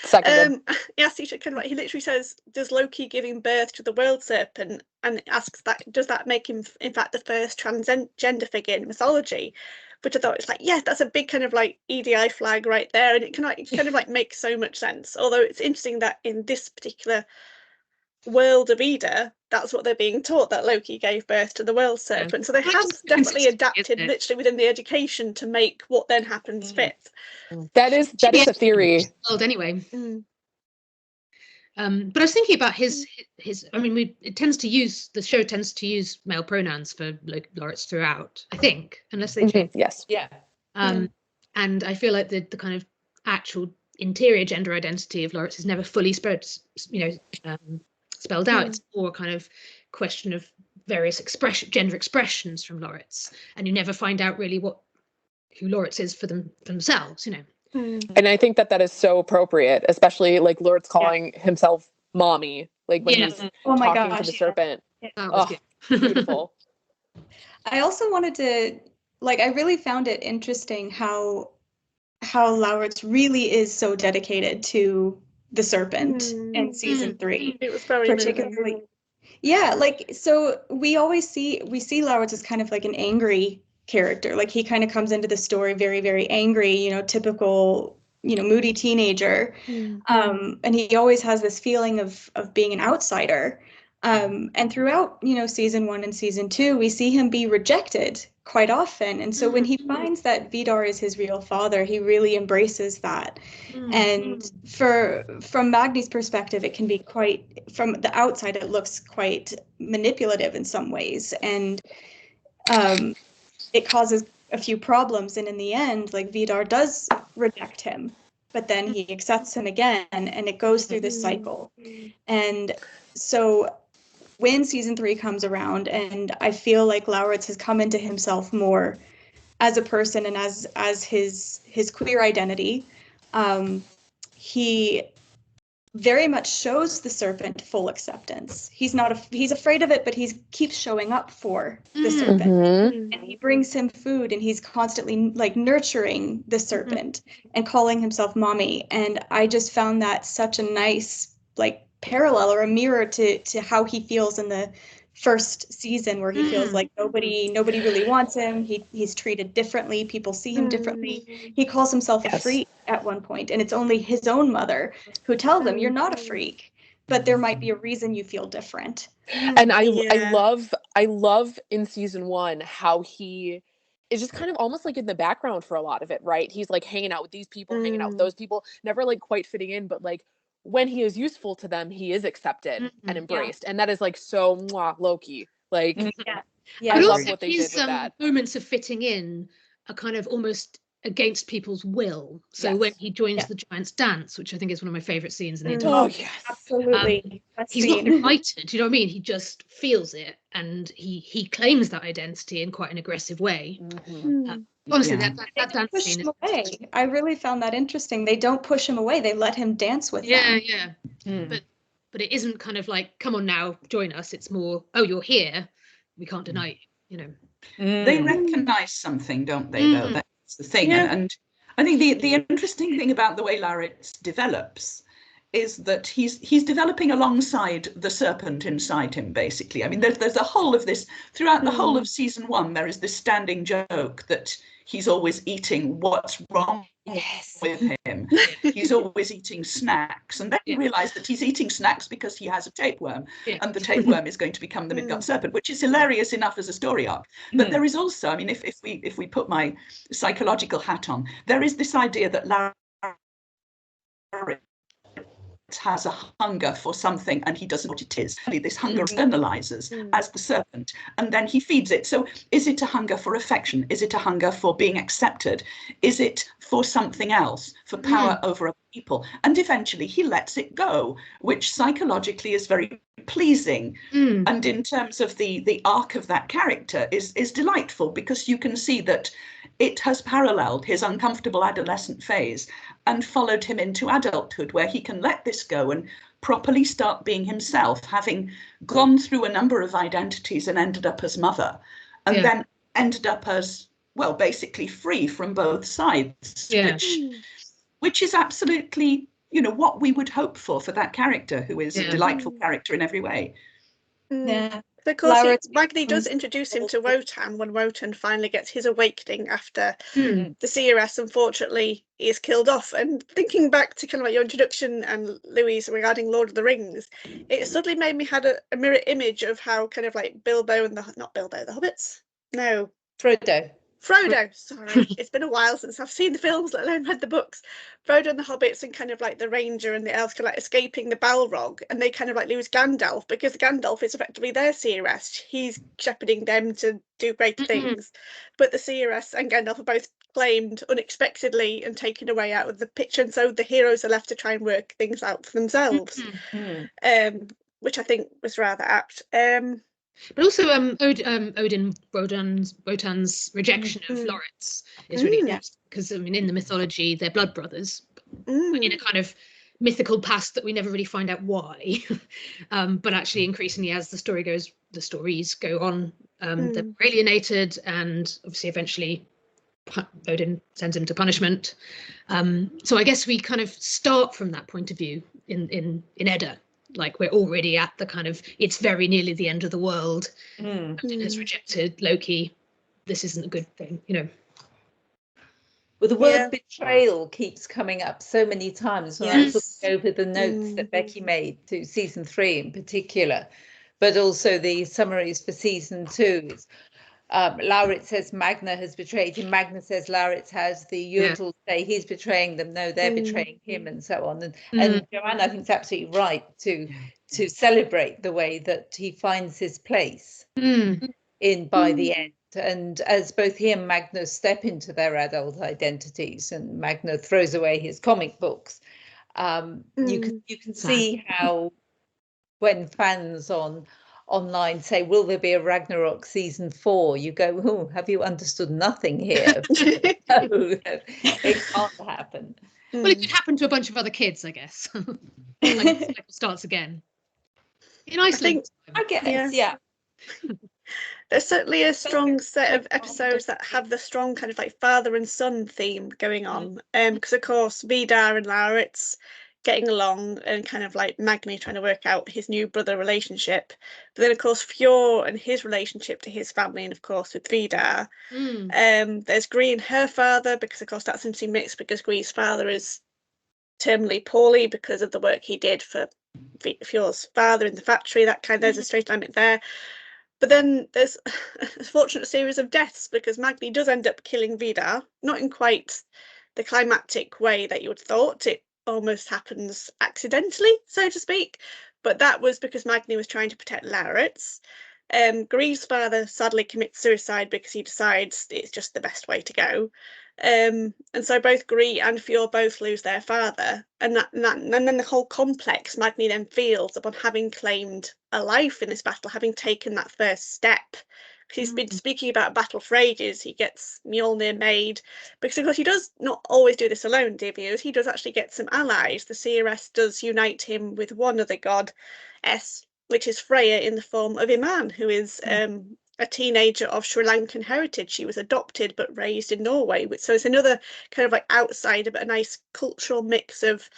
Seconded. He asks the teacher, kind of like, he literally says, does Loki giving birth to the world serpent, and asks that, does that make him in fact the first transgender figure in mythology? Which I thought was like, yeah, that's a big kind of like EDI flag right there, and it kind of like makes so much sense. Although it's interesting that in this particular world of Ida, that's what they're being taught, that Loki gave birth to the world serpent. So they have definitely adapted literally within the education to make what then happens fit. That is a theory. World anyway. But I was thinking about his. I mean, the show tends to use male pronouns for Lauritz throughout, I think, unless they change. Yes. Yeah. And I feel like the kind of actual interior gender identity of Lauritz is never fully spelled out. It's more a kind of question of various gender expressions from Lauritz, and you never find out really who Lauritz is for themselves, you know. And I think that is so appropriate, especially like Lauritz calling himself mommy, like when he's talking to the serpent. Beautiful. I also wanted to, I really found it interesting how Lauritz really is so dedicated to the serpent in season 3. It was very particularly moving. Yeah, so we see Lauritz as kind of like an angry character. Like, he kind of comes into the story very, very angry, typical, moody teenager. And he always has this feeling of being an outsider. And throughout, season 1 and season 2, we see him be rejected quite often. And so when he finds that Vidar is his real father, he really embraces that. And from Magni's perspective, it can be from the outside, it looks quite manipulative in some ways. And it causes a few problems. And in the end, Vidar does reject him, but then he accepts him again, and it goes through this cycle. And so when season 3 comes around, and I feel like Lauritz has come into himself more as a person and as his queer identity, he very much shows the serpent full acceptance. He's afraid of it, but he keeps showing up for the serpent, and he brings him food, and he's constantly nurturing the serpent and calling himself mommy. And I just found that such a nice parallel or a mirror to how he feels in the first season, where he feels like nobody really wants him. He's treated differently. People see him differently. He calls himself a freak at one point, and it's only his own mother who tells him, "You're not a freak, but there might be a reason you feel different." And I love in season 1 how he is just kind of almost like in the background for a lot of it, right? He's like hanging out with these people, hanging out with those people, never like quite fitting in, but like when he is useful to them, he is accepted and embraced. And that is like so Loki. Like Yeah. I But love also what they his did with that. moments of fitting in are kind of almost against people's will. So when he joins the Giants Dance, which I think is one of my favourite scenes in the entire absolutely. He's not invited, you know what I mean? He just feels it, and he claims that identity in quite an aggressive way. Honestly, that dance push scene him away. I really found that interesting. They don't push him away. They let him dance with them. But it isn't kind of like, come on now, join us. It's more, oh, you're here, we can't deny you, you know. They recognize something, don't they, though? That's the thing. And I think the interesting thing about the way Larritz develops is that he's developing alongside the serpent inside him, basically. I mean, there's a whole of this, throughout the whole of season 1, there is this standing joke that he's always eating what's wrong with him. He's always eating snacks. And then you realise that he's eating snacks because he has a tapeworm, and the tapeworm is going to become the Midgard serpent, which is hilarious enough as a story arc. But there is also, I mean, if we put my psychological hat on, there is this idea that Larry has a hunger for something and he doesn't know what it is. This hunger internalizes as the serpent, and then he feeds it. So is it a hunger for affection? Is it a hunger for being accepted? Is it for something else, for power over other people? And eventually he lets it go, which psychologically is very pleasing. And in terms of the arc of that character is delightful, because you can see that it has paralleled his uncomfortable adolescent phase and followed him into adulthood, where he can let this go and properly start being himself, having gone through a number of identities and ended up as mother, and then ended up as, well, basically free from both sides, which is absolutely, you know, what we would hope for that character, who is a delightful character in every way. Of course, Ragni does introduce him to Wotan when Wotan finally gets his awakening after the Seeress, unfortunately, is killed off. And thinking back to kind of like your introduction and Louise regarding Lord of the Rings, it suddenly made me had a mirror image of how kind of like Bilbo and the Hobbits? No. Frodo, sorry. It's been a while since I've seen the films, let alone read the books. Frodo and the Hobbits and kind of like the Ranger and the elves kind of like escaping the Balrog, and they kind of like lose Gandalf, because Gandalf is effectively their Seeress. He's shepherding them to do great things. But the Seeress and Gandalf are both claimed unexpectedly and taken away out of the picture, and so the heroes are left to try and work things out for themselves, which I think was rather apt. But also Odin Wotan's rejection of Loritz is really interesting, because I mean, in the mythology they're blood brothers, in a kind of mythical past that we never really find out why. But actually increasingly as the stories go on, they're alienated, and obviously eventually Odin sends him to punishment. So I guess we kind of start from that point of view in Edda. Like, we're already at the kind of, it's very nearly the end of the world. Odin has rejected Loki. This isn't a good thing, you know. Well, the word betrayal keeps coming up so many times when I'm looking over the notes that Becky made to season 3 in particular, but also the summaries for season 2. Lauritz says Magna has betrayed him. Magna says Lauritz has. The Yurtals say he's betraying them. No, they're betraying him, and so on. And Joanne, I think, is absolutely right to celebrate the way that he finds his place by the end. And as both he and Magna step into their adult identities, and Magna throws away his comic books, you can see how, when fans online say, will there be a Ragnarok season 4? You go, oh, have you understood nothing here? No, it can't happen. Well, it could happen to a bunch of other kids, I guess. Like the cycle starts again. In Iceland. I guess, There's certainly a strong set of episodes that have the strong kind of like father and son theme going on. Because of course Vidar and Lauritz getting along, and kind of like Magni trying to work out his new brother relationship. But then of course Fjord and his relationship to his family, and of course with Vidar. There's Gree and her father, because of course that's interesting mix, because Gree's father is terminally poorly because of the work he did for Fjord's father in the factory. That kind of, there's a straight dynamic there. But then there's a fortunate series of deaths, because Magni does end up killing Vidar, not in quite the climactic way that you would have thought. It almost happens accidentally, so to speak. But that was because Magni was trying to protect Lauritz. Gree's father sadly commits suicide because he decides it's just the best way to go. And so both Gree and Fjord both lose their father, and then the whole complex Magni then feels upon having claimed a life in this battle, having taken that first step. He's been speaking about battle for ages. He gets Mjolnir made, because of course he does not always do this alone, dear viewers. He does actually get some allies. The Seeress does unite him with one other goddess, which is Freya, in the form of Iman, who is a teenager of Sri Lankan heritage. She was adopted but raised in Norway. So it's another kind of like outsider, but a nice cultural mix of,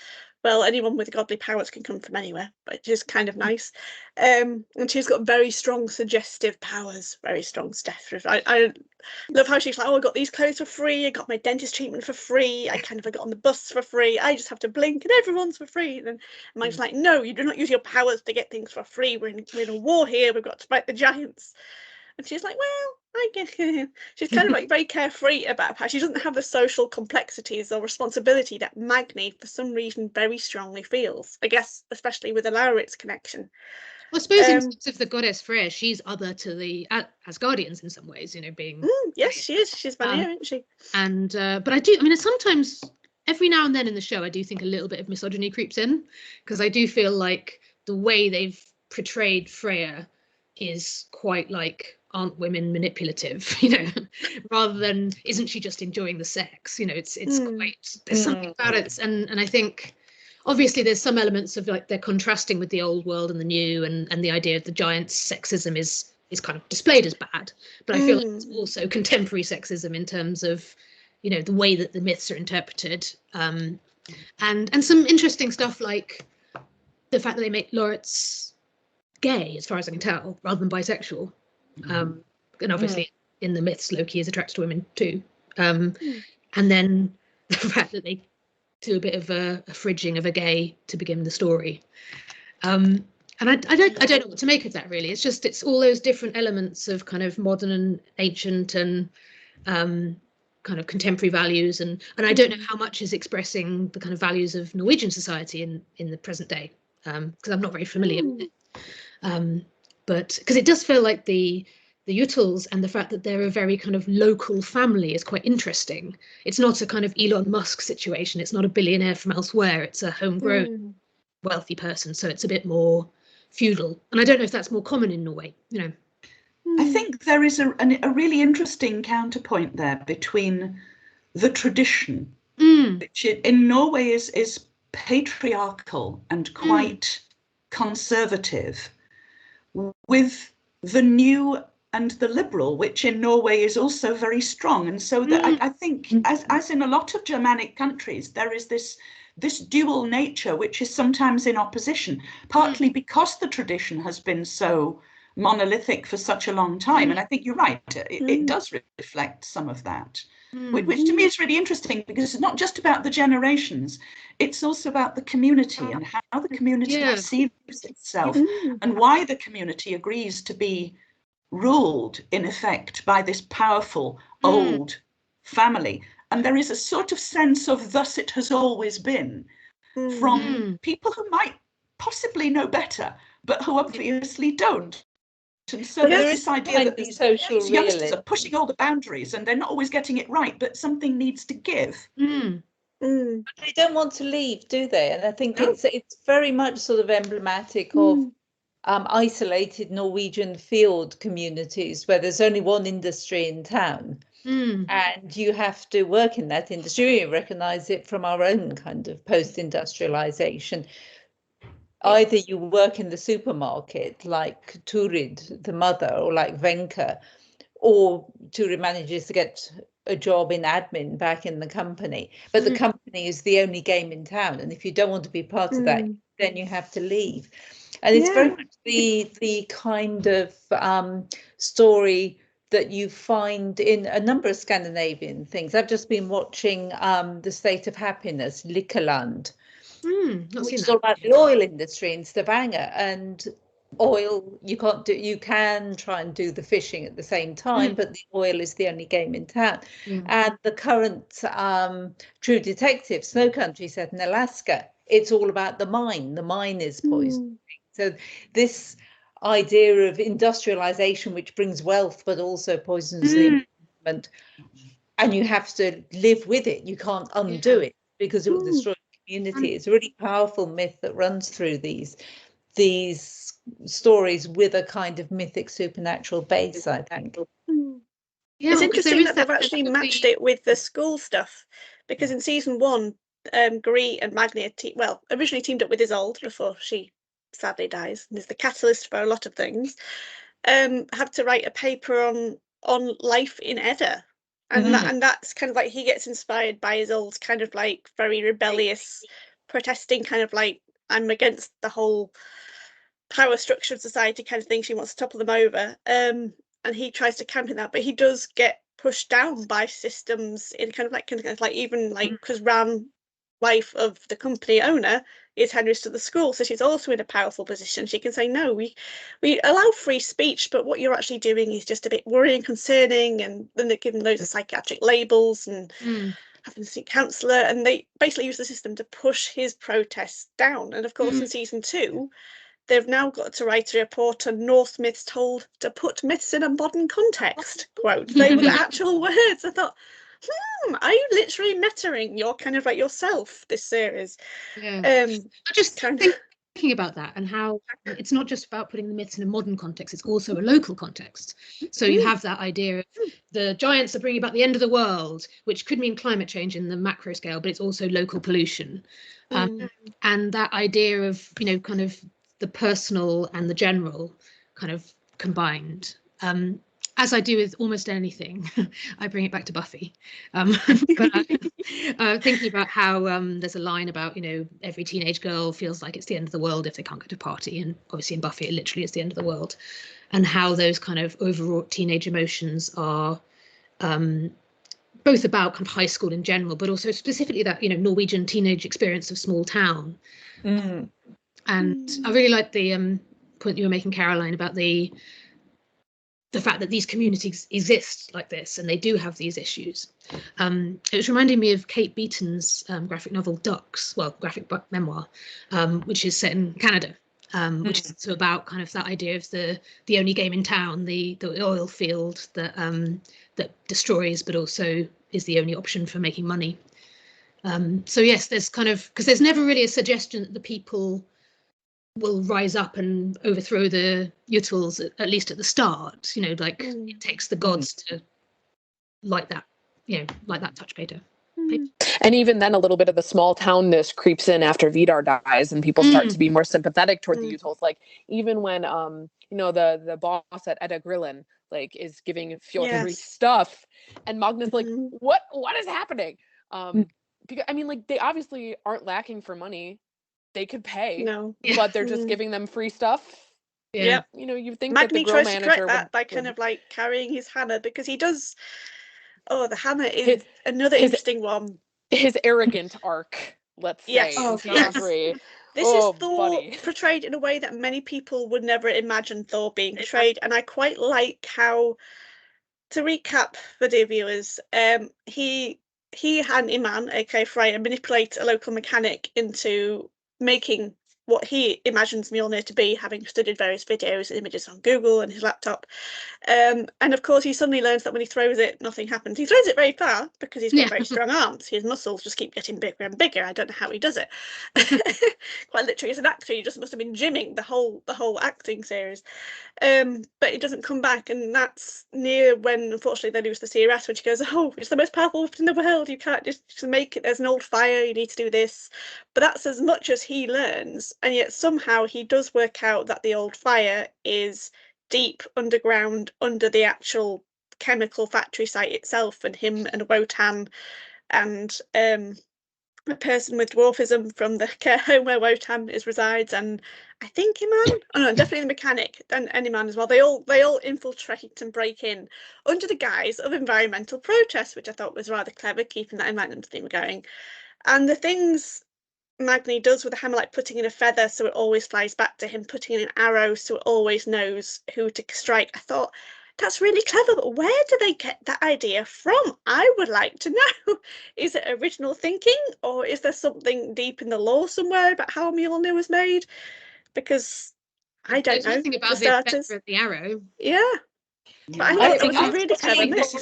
well, anyone with godly powers can come from anywhere, but it is kind of nice. And she's got very strong suggestive powers, very strong Stethra. I love how she's like, oh, I got these clothes for free, I got my dentist treatment for free, I kind of got on the bus for free, I just have to blink and everyone's for free. And then Mike's like, no, you do not use your powers to get things for free. We're in a war here, we've got to fight the giants. And she's like, well, I guess she's kind of like very carefree about how she doesn't have the social complexities or responsibility that Magni, for some reason, very strongly feels. I guess, especially with the Lauritz connection. Well, I suppose in terms of the goddess Freya, she's other to the Asgardians in some ways, being. Yes, she is. She's Vanir, isn't she? And but I do. I mean, sometimes every now and then in the show, I do think a little bit of misogyny creeps in, because I do feel like the way they've portrayed Freya is quite like, aren't women manipulative, rather than isn't she just enjoying the sex? It's quite, there's something about it, and I think obviously there's some elements of like they're contrasting with the old world and the new, and the idea of the giants' sexism is kind of displayed as bad, but I feel like it's also contemporary sexism in terms of the way that the myths are interpreted, and some interesting stuff like the fact that they make Lauritz gay, as far as I can tell, rather than bisexual. And obviously in the myths Loki is attracted to women too, and then the fact that they do a bit of a fridging of a gay to begin the story, and I don't know what to make of that, really. It's all those different elements of kind of modern and ancient and kind of contemporary values, and I don't know how much is expressing the kind of values of Norwegian society in the present day, because I'm not very familiar with it. But because it does feel like the Yuttles, and the fact that they're a very kind of local family, is quite interesting. It's not a kind of Elon Musk situation. It's not a billionaire from elsewhere. It's a homegrown wealthy person. So it's a bit more feudal. And I don't know if that's more common in Norway, I think there is a really interesting counterpoint there between the tradition, which in Norway is patriarchal and quite conservative, with the new and the liberal, which in Norway is also very strong. And so that I think, as in a lot of Germanic countries, there is this dual nature, which is sometimes in opposition, partly because the tradition has been so monolithic for such a long time. And I think you're right, it does reflect some of that, which to me is really interesting, because it's not just about the generations, it's also about the community and how the community perceives itself, and why the community agrees to be ruled in effect by this powerful old family. And there is a sort of sense of thus it has always been, from people who might possibly know better, but who obviously don't. And so there's this idea that these youngsters are pushing all the boundaries, and they're not always getting it right, but something needs to give. They don't want to leave, do they? And I think it's very much sort of emblematic of isolated Norwegian field communities where there's only one industry in town, and you have to work in that industry. We recognize it from our own kind of post-industrialization. Either you work in the supermarket like Turid, the mother, or like Wenche, or Turid manages to get a job in admin back in the company, but the company is the only game in town, and if you don't want to be part of that, then you have to leave. And it's very much the kind of story that you find in a number of Scandinavian things. I've just been watching The State of Happiness, Lykkeland, which is all about the oil industry in Stavanger. And oil, you can try and do the fishing at the same time, but the oil is the only game in town. And the current True Detective, Snow Country, set in Alaska, it's all about the mine. The mine is poisoned. So this idea of industrialization, which brings wealth but also poisons the environment, and you have to live with it. You can't undo it because it will destroy the community. It's a really powerful myth that runs through these stories with a kind of mythic supernatural base, I think. Yeah, it's interesting that they've actually matched it with the school stuff, because in season 1, Gry and Magni originally teamed up with Isolde before she sadly dies and is the catalyst for a lot of things. Have to write a paper on life in Edda, and that's kind of like he gets inspired by Isolde's kind of like very rebellious, protesting kind of like I'm against the whole power structure of society kind of thing. She wants to topple them over. And he tries to counter that, but he does get pushed down by systems in kind of like even like because Ran, wife of the company owner, is Henry's to the school, so she's also in a powerful position. She can say no, we allow free speech, but what you're actually doing is just a bit worrying, concerning, and then they give him loads of psychiatric labels and having to see a counsellor, and they basically use the system to push his protests down. And of course in season 2 they've now got to write a report on Norse myths told to put myths in a modern context. Quote. They were the actual words. I thought, are you literally metaing your kind of like yourself, this series? I just thinking about that and how it's not just about putting the myths in a modern context, it's also a local context. So you have that idea of the giants are bringing about the end of the world, which could mean climate change in the macro scale, but it's also local pollution. And that idea of, kind of the personal and the general kind of combined. As I do with almost anything, I bring it back to Buffy. But thinking about how there's a line about, every teenage girl feels like it's the end of the world if they can't go to a party. And obviously in Buffy, it literally is the end of the world. And how those kind of overwrought teenage emotions are both about kind of high school in general, but also specifically that, Norwegian teenage experience of small town. And I really like the point you were making, Caroline, about the fact that these communities exist like this and they do have these issues. It was reminding me of Kate Beaton's graphic novel Ducks, graphic memoir, which is set in Canada, which is also about kind of that idea of the only game in town, the oil field that destroys, but also is the only option for making money. So yes, there's kind of, because there's never really a suggestion that the people will rise up and overthrow the Utils, at least at the start. It takes the gods to light that touch paper. And even then, a little bit of the small townness creeps in after Vidar dies, and people start to be more sympathetic toward the Utils. Like even when the boss at Edda Grillen is giving Fjord free stuff, and Magnus like, what is happening? Because they obviously aren't lacking for money. They could pay, but they're just giving them free stuff. You think Magni that the tries manager to correct that by kind of like carrying his hammer, because he does. Oh, the hammer is another interesting one. His arrogant arc, let's say. This is Thor portrayed in a way that many people would never imagine Thor being portrayed, and I quite like how, to recap for dear viewers, he had Iman, aka Freya, manipulate a local mechanic into making what he imagines Mjolnir to be, having studied various videos and images on Google and his laptop. And of course, he suddenly learns that when he throws it, nothing happens. He throws it very far because he's got very strong arms. His muscles just keep getting bigger and bigger. I don't know how he does it. Quite literally, as an actor, he just must have been gymming the whole acting series. But it doesn't come back, and that's near when, unfortunately, they lose the Seeress, when she goes, "Oh, it's the most powerful weapon in the world. You can't just make it. There's an old fire. You need to do this." But that's as much as he learns, and yet somehow he does work out that the old fire is deep underground under the actual chemical factory site itself, and him and Wotan and a person with dwarfism from the care home where Wotan resides, and I think Iman, oh no, definitely the mechanic, and Iman as well. They all infiltrate and break in under the guise of environmental protest, which I thought was rather clever, keeping that environmental theme going. And the things Magni does with the hammer, like putting in a feather so it always flies back to him, putting in an arrow so it always knows who to strike. I thought, that's really clever, but where do they get that idea from? I would like to know. Is it original thinking, or is there something deep in the lore somewhere about how Mjolnir was made? Because I don't know. Nothing about For starters, the arrow. Yeah. But I thought it was a really clever myth.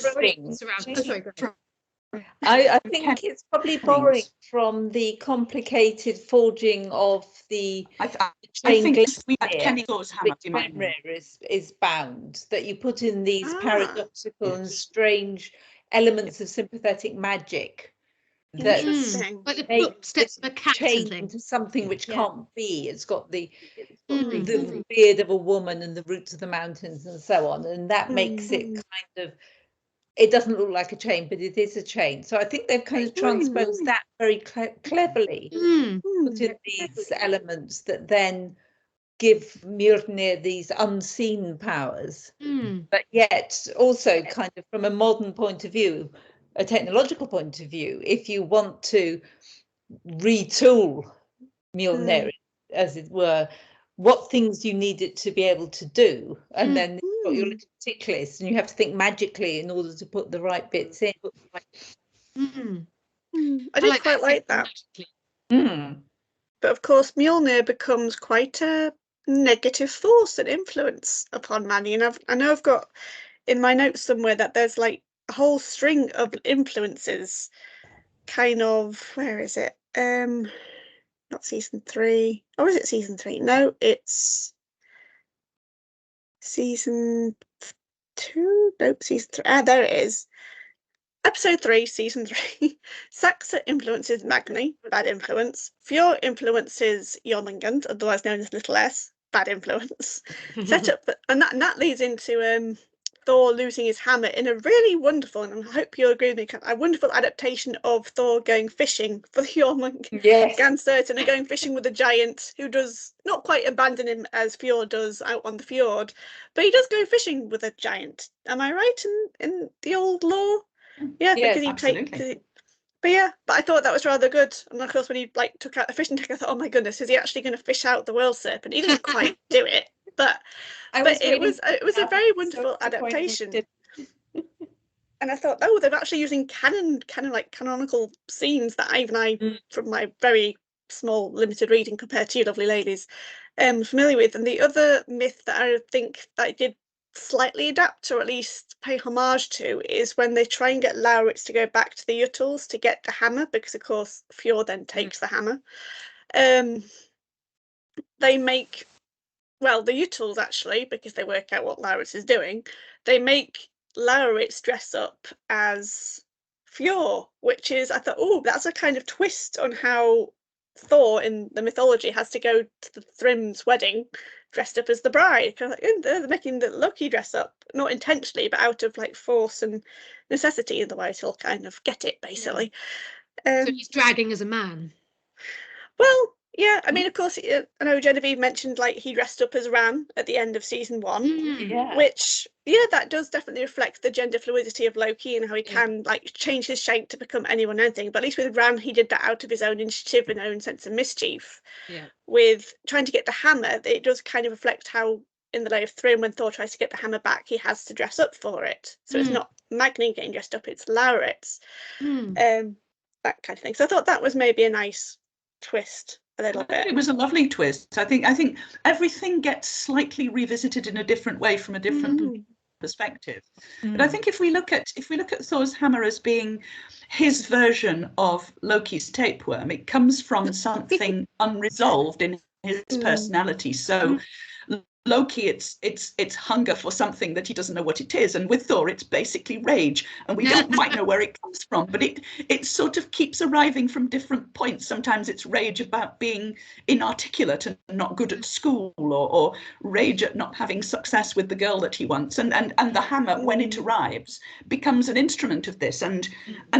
I think it's probably borrowing from the complicated forging of the I think we had Kenny Thor's hammer. Is bound, that you put in these paradoxical and strange elements of sympathetic magic that make change into something which can't be. It's got the beard of a woman and the roots of the mountains and so on, and that makes it kind of, it doesn't look like a chain, but it is a chain. So I think they've kind of transposed that very cleverly, put in these elements that then give Mjolnir these unseen powers, but yet also kind of from a modern point of view, a technological point of view, if you want to retool Mjolnir, as it were, what things you need it to be able to do, and then you've got your little tick list, and you have to think magically in order to put the right bits in. I didn't quite like that. But of course, Mjolnir becomes quite a negative force and influence upon Manny, and I know I've got in my notes somewhere that there's like a whole string of influences, kind of, where is it? Not season 3. Or is it season 3? No, it's season 2. Nope, season 3. There it is. Episode 3, season 3. Saxa influences Magni, bad influence. Fjord influences Jormungand, otherwise known as Little S, bad influence. Set up, and that leads into Thor losing his hammer in a really wonderful, and I hope you agree with me, a wonderful adaptation of Thor going fishing for the Jormungand certain, and going fishing with a giant who does not quite abandon him as Fjord does out on the fjord, but he does go fishing with a giant. Am I right in the old lore? Yeah, because he takes. But I thought that was rather good. And of course, when he like took out the fishing tackle, I thought, oh my goodness, is he actually going to fish out the world serpent? He didn't quite do it, but it was a very wonderful adaptation. And I thought, oh, they're actually using canonical scenes that I, from my very small limited reading compared to you lovely ladies, familiar with. And the other myth that I think that I did slightly adapt, or at least pay homage to, is when they try and get Lauritz to go back to the Juttles to get the hammer, because of course Fjord then takes the hammer. They make, well, the Juttles actually, because they work out what Lauritz is doing, they make Lauritz dress up as Fjord, which is, I thought, oh, that's a kind of twist on how Thor in the mythology has to go to the Thrym's wedding dressed up as the bride. Kind of like, they're making the Loki dress up, not intentionally, but out of like force and necessity, otherwise he'll kind of get it, basically. So he's dragging as a man. Well, yeah, I mean, of course, I know Genevieve mentioned like he dressed up as Ran at the end of season 1, which, that does definitely reflect the gender fluidity of Loki and how he can like change his shape to become anyone and anything. But at least with Ran, he did that out of his own initiative and own sense of mischief. With trying to get the hammer, it does kind of reflect how in the Lay of Thrym, when Thor tries to get the hammer back, he has to dress up for it. So it's not Magni getting dressed up, it's Lauritz. That kind of thing. So I thought that was maybe a nice twist. A little bit. It was a lovely twist. I think everything gets slightly revisited in a different way from a different perspective. But I think if we look at Thor's hammer as being his version of Loki's tapeworm, it comes from something unresolved in his personality. So Loki, it's hunger for something that he doesn't know what it is, and with Thor, it's basically rage, and we don't quite know where it comes from, but it sort of keeps arriving from different points. Sometimes it's rage about being inarticulate and not good at school, or rage at not having success with the girl that he wants, and the hammer, when it arrives, becomes an instrument of this, and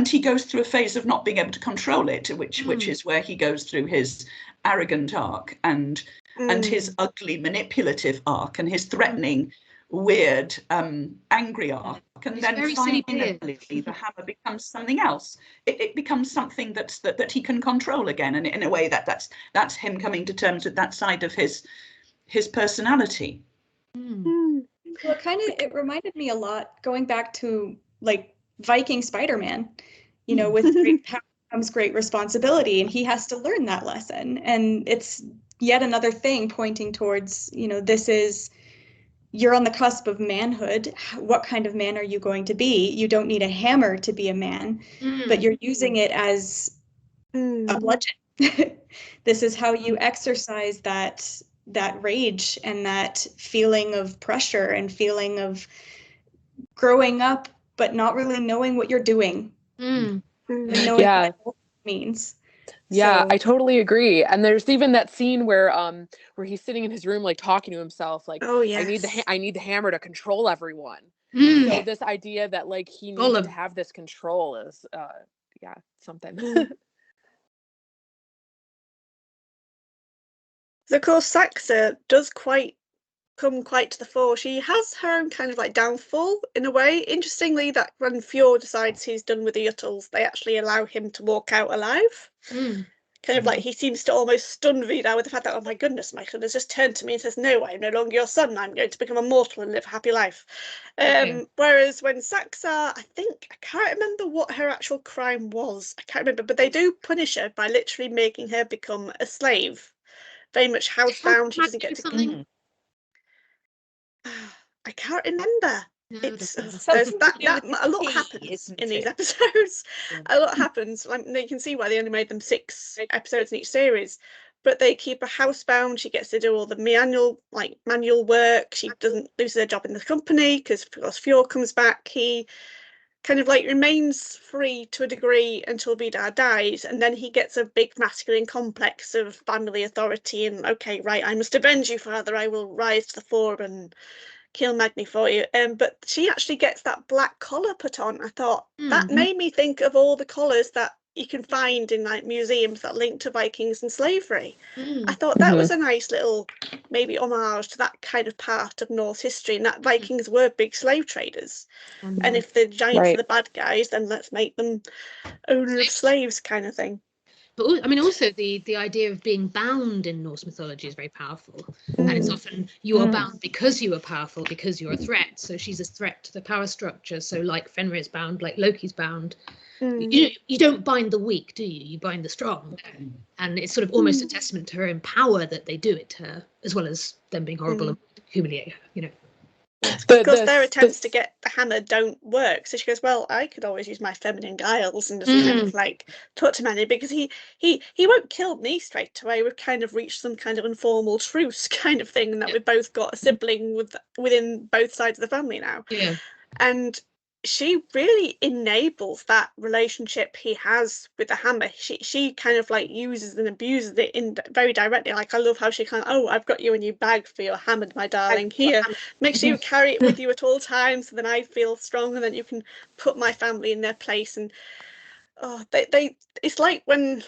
he goes through a phase of not being able to control it, which is where he goes through his arrogant arc and his ugly manipulative arc and his threatening weird angry arc, and It's then very finally silly the hammer becomes something else. It becomes something that he can control again, and in a way that's him coming to terms with that side of his personality. Well, it reminded me a lot, going back to like Viking Spider-Man, you know, with great power comes great responsibility, and he has to learn that lesson. And it's yet another thing pointing towards, you know, you're on the cusp of manhood. What kind of man are you going to be? You don't need a hammer to be a man, but you're using it as a bludgeon. This is how you exercise that rage and that feeling of pressure and feeling of growing up, but not really knowing what you're doing. And knowing what it means. Yeah, So, I totally agree. And there's even that scene where he's sitting in his room, like talking to himself, like, oh yes, I need the hammer to control everyone. So this idea that like he needs to have this control is something. So of course Saxa does come quite to the fore. She has her own kind of like downfall in a way. Interestingly, that when Fjord decides he's done with the Yuttles, they actually allow him to walk out alive. Kind of like he seems to almost stun Vidar with the fact that, oh my goodness, Michael has just turned to me and says, no, I'm no longer your son. I'm going to become immortal and live a happy life. Whereas when Saxa, I can't remember what her actual crime was. I can't remember, but they do punish her by literally making her become a slave. Very much housebound. She doesn't get to something. I can't remember. It's Something that to do with a lot tea, happens isn't in these it? episodes. A lot happens. Like, you can see why they only made them 6 episodes in each series. But they keep her housebound. She gets to do all the manual work. She doesn't lose her job in the company because Fjord comes back. He kind of like remains free to a degree until Vidar dies, and then he gets a big masculine complex of family authority and, okay, right, I must avenge you, father. I will rise to the fore and kill Magni for you. But she actually gets that black collar put on. I thought that made me think of all the collars that you can find in like museums that link to Vikings and slavery. I thought that was a nice little maybe homage to that kind of part of Norse history, and that Vikings were big slave traders. And if the giants are the bad guys, then let's make them owner of slaves kind of thing. But I mean, also the idea of being bound in Norse mythology is very powerful, and it's often you are bound because you are powerful, because you're a threat. So she's a threat to the power structure. So like Fenrir's bound, like Loki's bound. You don't bind the weak, do you? You bind the strong, and it's sort of almost a testament to her own power that they do it to her, as well as them being horrible and humiliate her. You know. Because their attempts to get the hammer don't work. So she goes, well, I could always use my feminine guiles and just kind of like talk to Manny, because he won't kill me straight away. We've kind of reached some kind of informal truce kind of thing, and that we've both got a sibling within both sides of the family now. Yeah. And she really enables that relationship he has with the hammer. She kind of like uses and abuses it in very directly. Like, I love how she kind of, oh, I've got you a new bag for your hammer, my darling. Here, make sure you carry it with you at all times, so then I feel strong, and then you can put my family in their place. And it's like when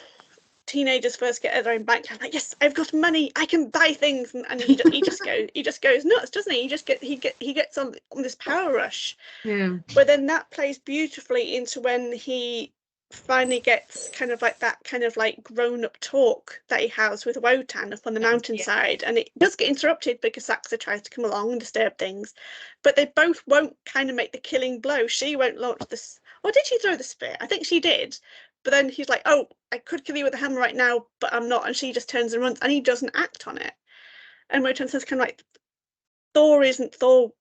teenagers first get their own bank account, like, yes, I've got money, I can buy things, and he just goes nuts, doesn't he? He gets on this power rush. But then that plays beautifully into when he finally gets kind of like that kind of like grown-up talk that he has with Wotan up on the mountainside, and it does get interrupted because Saxa tries to come along and disturb things, but they both won't kind of make the killing blow. She won't launch this, or did she throw the spear? I think she did. But then he's like, oh, I could kill you with a hammer right now, but I'm not. And she just turns and runs, and he doesn't act on it. And Wotan says kind of like, Thor isn't Thor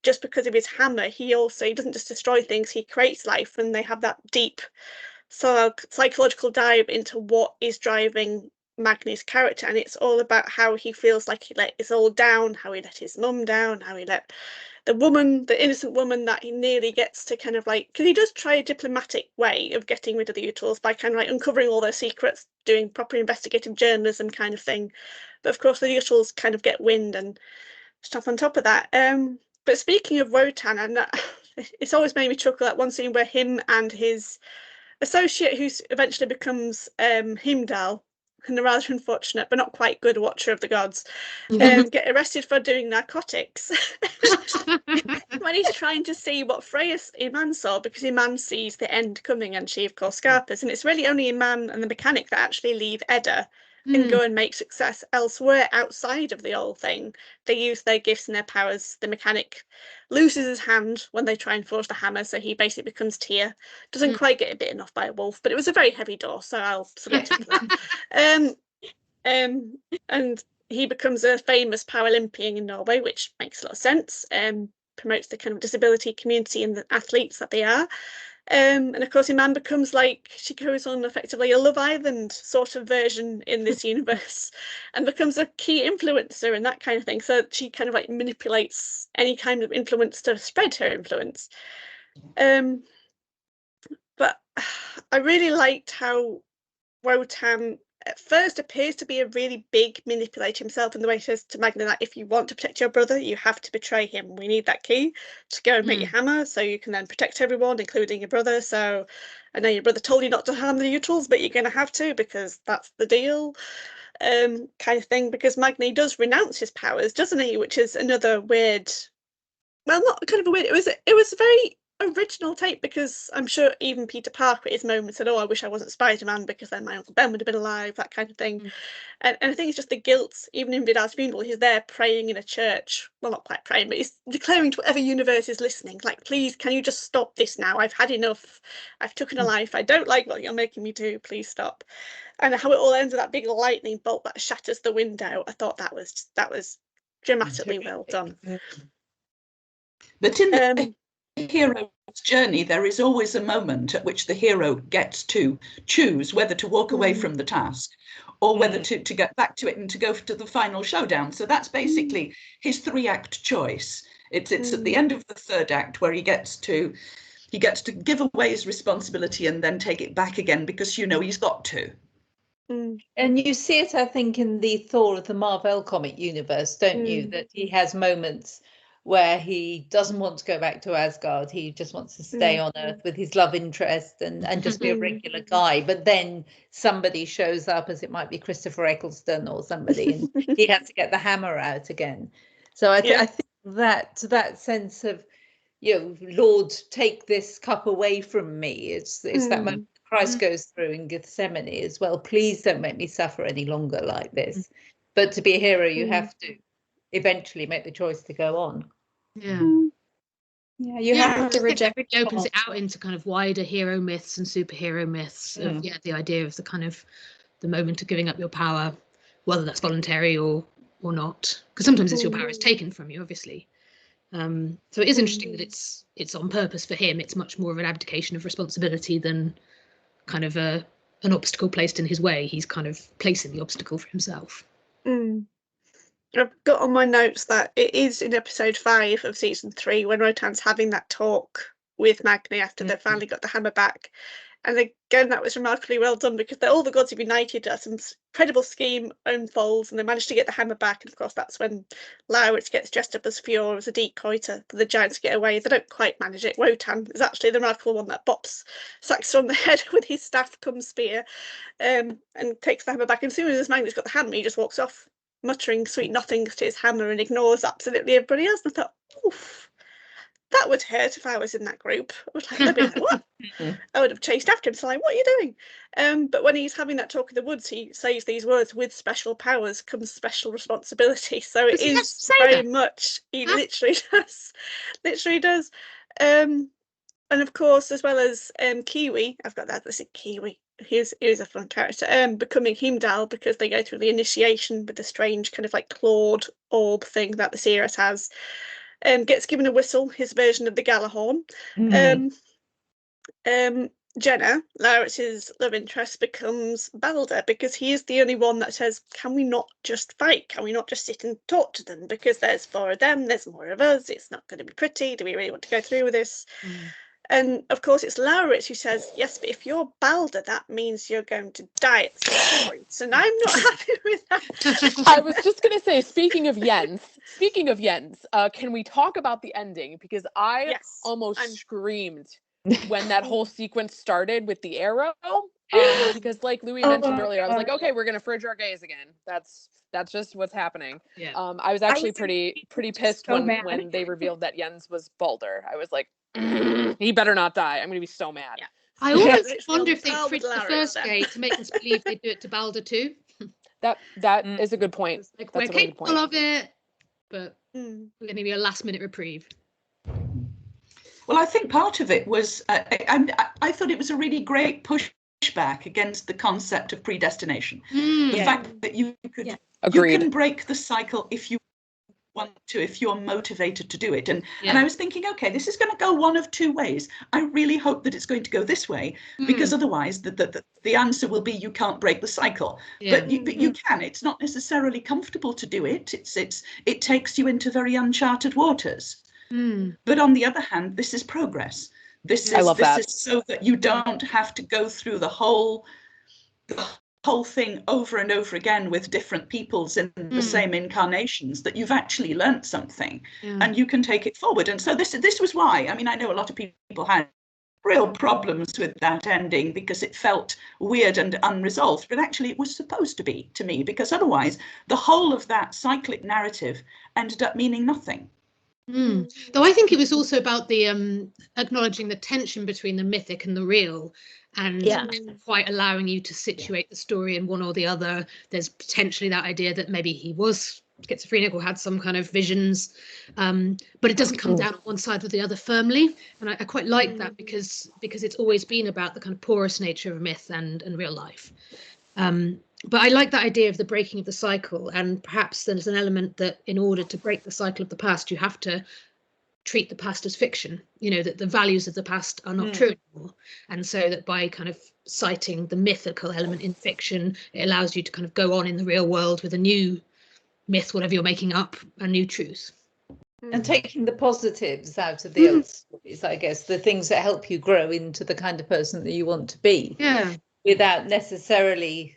just because of his hammer. He doesn't just destroy things, he creates life. And they have that deep psychological dive into what is driving Magni's character, and it's all about how he feels like he let it all down, how he let his mum down, how he let the woman, the innocent woman that he nearly gets to kind of like, because he does try a diplomatic way of getting rid of the Utils by kind of like uncovering all their secrets, doing proper investigative journalism kind of thing. But of course the Utils kind of get wind and stuff on top of that. But speaking of Wotan, and it's always made me chuckle at one scene where him and his associate, who eventually becomes Heimdall, and a rather unfortunate but not quite good watcher of the gods, get arrested for doing narcotics when he's trying to see what Freya Iman saw, because Iman sees the end coming and she of course scarpers, and it's really only Iman and the mechanic that actually leave Edda and go and make success elsewhere outside of the old thing. They use their gifts and their powers. The mechanic loses his hand when they try and forge the hammer, so he basically becomes Tyr. Doesn't quite get bitten off by a wolf, but it was a very heavy door, so I'll salute him for that. And he becomes a famous Paralympian in Norway, which makes a lot of sense. Promotes the kind of disability community and the athletes that they are. And of course, Iman becomes like, she goes on effectively a Love Island sort of version in this universe and becomes a key influencer and that kind of thing. So she kind of like manipulates any kind of influence to spread her influence. But I really liked how Wotan at first appears to be a really big manipulator himself, in the way he says to Magna that if you want to protect your brother, you have to betray him. We need that key to go and make your hammer so you can then protect everyone, including your brother. So I know your brother told you not to harm the Utils, but you're going to have to, because that's the deal, kind of thing. Because Magni does renounce his powers, doesn't he? Which is another weird, well, not kind of a weird, it was a very original take, because I'm sure even Peter Parker at his moment said, oh, I wish I wasn't Spider-Man because then my Uncle Ben would have been alive, that kind of thing. And I think it's just the guilt. Even in Vidal's funeral, he's there praying in a church, well, not quite praying, but he's declaring to whatever universe is listening, like, please, can you just stop this now? I've had enough. I've taken a life. I don't like what you're making me do. Please stop. And how it all ends with that big lightning bolt that shatters the window. I thought that was dramatically well done. But in the hero's journey, there is always a moment at which the hero gets to choose whether to walk away from the task or whether to get back to it and to go to the final showdown. So that's basically his 3-act choice. It's at the end of the 3rd act where he gets to give away his responsibility and then take it back again, because he's got to. And you see it, I think, in the Thor of the Marvel comic universe, don't you? That he has moments where he doesn't want to go back to Asgard. He just wants to stay on Earth with his love interest and just be a regular guy. But then somebody shows up, as it might be Christopher Eccleston or somebody, and he has to get the hammer out again. So I think that sense of, Lord, take this cup away from me. It's that moment Christ goes through in Gethsemane as well. Please don't make me suffer any longer like this. But to be a hero, you have to eventually make the choice to go on. You have to reject. It opens it out into kind of wider hero myths and superhero myths of the idea of the kind of the moment of giving up your power, whether that's voluntary or not, because sometimes it's your power is taken from you, obviously. So it is interesting that it's on purpose for him. It's much more of an abdication of responsibility than kind of an obstacle placed in his way. He's kind of placing the obstacle for himself. I've got on my notes that it is in episode 5 of season 3 when Wotan's having that talk with Magni after they finally got the hammer back. And again, that was remarkably well done, because all the gods have united as some incredible scheme unfolds, and they managed to get the hammer back. And of course, that's when Lauritz gets dressed up as Fjord as a decoy for the giants to get away. They don't quite manage it. Wotan is actually the remarkable one that bops Saxon on the head with his staff cum spear, and takes the hammer back. And as soon as Magni's got the hammer, he just walks off, muttering sweet nothings to his hammer, and ignores absolutely everybody else. And I thought, oof, that would hurt if I was in that group. I was like, I'd be like, what? I would have chased after him. So like, what are you doing? But when he's having that talk in the woods, he says these words: with special powers comes special responsibility. So it is very much, he literally does. And of course, as well as Kiwi, I've got that, this is Kiwi. He's a fun character. Becoming Heimdall, because they go through the initiation with the strange kind of like clawed orb thing that the Seeress has. Gets given a whistle, his version of the Galahorn. Jenna, Laurits's love interest, becomes Balder, because he is the only one that says, can we not just fight? Can we not just sit and talk to them? Because there's 4 of them, there's more of us, it's not going to be pretty. Do we really want to go through with this? And of course, it's Laurits who says, yes, but if you're Balder, that means you're going to die at some point. And I'm not happy with that. I was just going to say, speaking of Jens, can we talk about the ending? Because I almost screamed when that whole sequence started with the arrow. Because like Louis mentioned earlier, I was like, okay, we're going to fridge our gays again. That's just what's happening. Yeah. I was actually pretty pissed when they revealed that Jens was Balder. I was like, he better not die. I'm going to be so mad. Yeah. I always wonder if they fridged the first gay to make us believe they'd do it to Balder too. That is a good point. Like, That's we're capable of it, but we're going to be a last-minute reprieve. Well, I think part of it was, I thought it was a really great pushback against the concept of predestination. The fact that you can break the cycle if you want to, if you're motivated to do it. And I was thinking, okay, this is going to go one of 2 ways. I really hope that it's going to go this way, because otherwise the answer will be you can't break the cycle. But you can. It's not necessarily comfortable to do it. It takes you into very uncharted waters. But on the other hand, this is progress. This is so that you don't have to go through the whole thing over and over again with different peoples in the same incarnations, that you've actually learnt something and you can take it forward. And so this was why, I mean, I know a lot of people had real problems with that ending because it felt weird and unresolved, but actually it was supposed to be, to me, because otherwise the whole of that cyclic narrative ended up meaning nothing. Though I think it was also about the acknowledging the tension between the mythic and the real, and quite allowing you to situate the story in one or the other. There's potentially that idea that maybe he was schizophrenic or had some kind of visions, but it doesn't come down on one side or the other firmly. And I quite like that because it's always been about the kind of porous nature of myth and real life. But I like that idea of the breaking of the cycle, and perhaps there's an element that in order to break the cycle of the past, you have to treat the past as fiction, you know, that the values of the past are not true anymore. And so that by kind of citing the mythical element in fiction, it allows you to kind of go on in the real world with a new myth, whatever you're making up, a new truth. And taking the positives out of the old stories, I guess, the things that help you grow into the kind of person that you want to be. Yeah. Without necessarily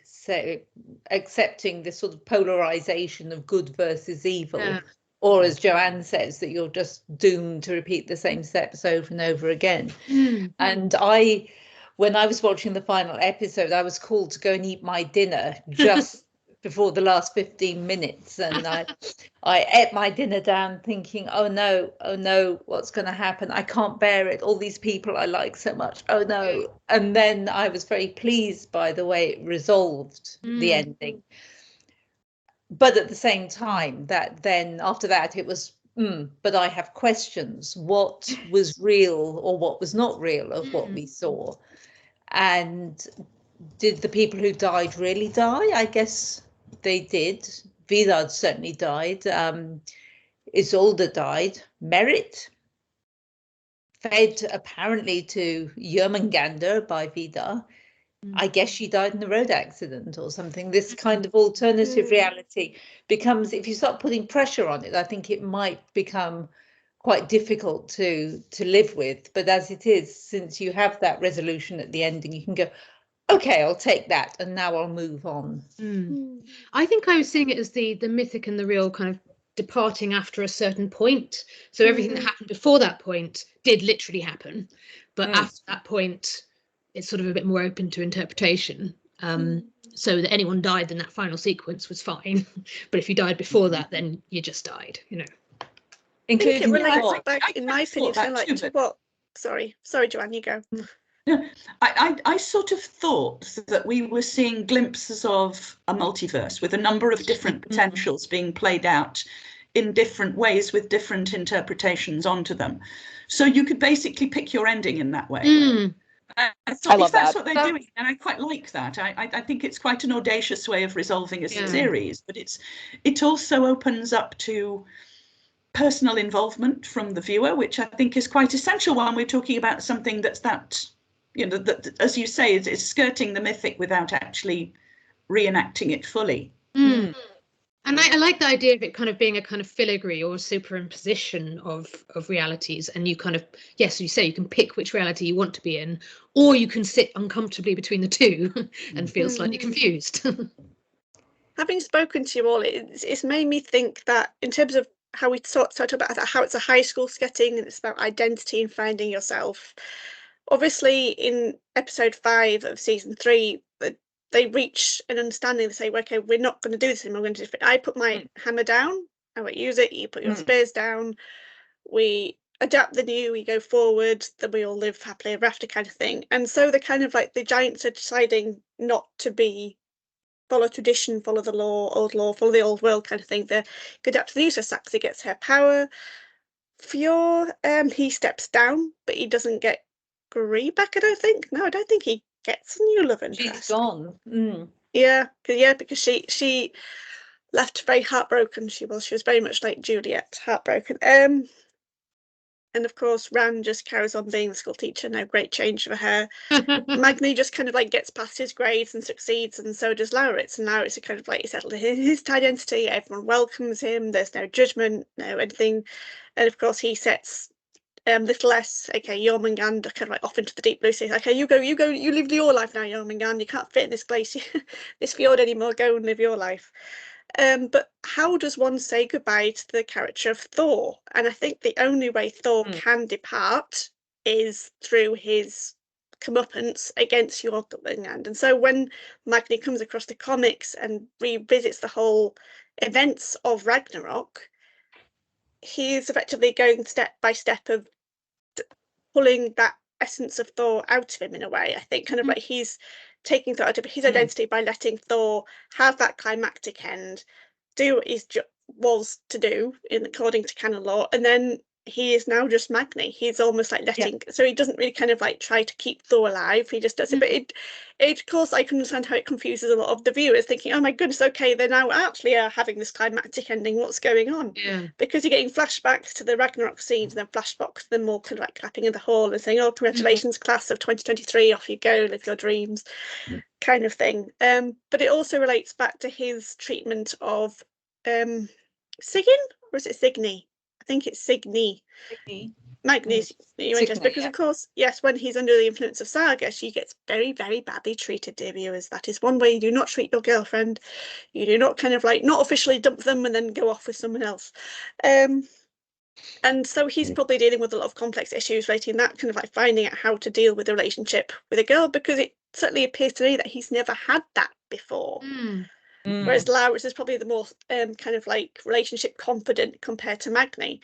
accepting this sort of polarization of good versus evil, or as Joanne says, that you're just doomed to repeat the same steps over and over again. And when I was watching the final episode, I was called to go and eat my dinner just before the last 15 minutes, and I ate my dinner down thinking, oh no, what's going to happen? I can't bear it. All these people I like so much. Oh no. And then I was very pleased by the way it resolved the ending. But at the same time, that then after that it was, but I have questions. What was real or what was not real of what we saw? And did the people who died really die? I guess they did. Vidar certainly died. Isolde died. Merit fed apparently to Jörmungandr by Vidar. I guess she died in a road accident or something. This kind of alternative reality becomes, if you start putting pressure on it, I think it might become quite difficult to live with. But as it is, since you have that resolution at the ending, you can go, okay, I'll take that, and now I'll move on. I think I was seeing it as the mythic and the real kind of departing after a certain point. So everything that happened before that point did literally happen, but after that point, it's sort of a bit more open to interpretation. So that anyone died in that final sequence was fine, but if you died before that, then you just died, you know. Including it relates back, in my opinion, to what? Sorry, Joanne, you go. No, I sort of thought that we were seeing glimpses of a multiverse with a number of different potentials being played out in different ways with different interpretations onto them. So you could basically pick your ending in that way. I thought if that's what they're doing, and I quite like that. I think it's quite an audacious way of resolving a series, but it also opens up to personal involvement from the viewer, which I think is quite essential when we're talking about something that's that you know, as you say, it's skirting the mythic without actually reenacting it fully. And I like the idea of it kind of being a kind of filigree or superimposition of realities. And you kind of, yes, you say you can pick which reality you want to be in, or you can sit uncomfortably between the two and feel slightly confused. Having spoken to you all, it's made me think that in terms of how we talked about how it's a high school setting and it's about identity and finding yourself. Obviously, in episode 5 of season 3, they reach an understanding. They say, okay, we're not going to do this anymore. We're going to do it. I put my hammer down, I won't use it. You put your spears down. We adapt the new, we go forward, then we all live happily ever after kind of thing. And so they're kind of like the giants are deciding not to follow tradition, follow the law, follow the old world kind of thing. They adapt to the new. So Saxy gets her power. Fjord, he steps down, but he doesn't get Gree back, I don't think. No, I don't think he gets a new love interest. She's gone. Yeah, because she left very heartbroken. She was very much like Juliet, heartbroken. And of course, Ran just carries on being the school teacher. No great change for her. Magni just kind of like gets past his grades and succeeds, and so does Lauritz. And Lauritz is kind of like settled in his identity. Everyone welcomes him. There's no judgment, no anything. And of course, he sets Little S, aka Jormungand, kind of like off into the deep blue sea. Okay, you go, you live your life now, Jormungand. You can't fit in this place, this fjord anymore. Go and live your life. But how does one say goodbye to the character of Thor? And I think the only way Thor can depart is through his comeuppance against Jormungand. And so when Magni comes across the comics and revisits the whole events of Ragnarok, he is effectively going step by step of pulling that essence of Thor out of him in a way. I think kind of like he's taking Thor out of his identity by letting Thor have that climactic end, do what he was to do according to canon law, and then he is now just Magni. He's almost like letting, so he doesn't really kind of like try to keep Thor alive. He just does it. But it of course, I can understand how it confuses a lot of the viewers, thinking, oh my goodness, okay, they're now actually having this climactic ending. What's going on? Yeah. Because you're getting flashbacks to the Ragnarok scenes and then flashbacks to them all kind of like clapping in the hall and saying, oh, congratulations, class of 2023, off you go, live your dreams, kind of thing. But it also relates back to his treatment of Sigyn, or is it Signy? I think it's Signy. Magni's because of course, yes, when he's under the influence of Saga, she gets very, very badly treated, dear viewers. That is one way you do not treat your girlfriend. You do not kind of like not officially dump them and then go off with someone else. And so he's probably dealing with a lot of complex issues relating that, kind of like finding out how to deal with a relationship with a girl, because it certainly appears to me that he's never had that before. Whereas Lauritz is probably the more kind of like relationship confident compared to Magni.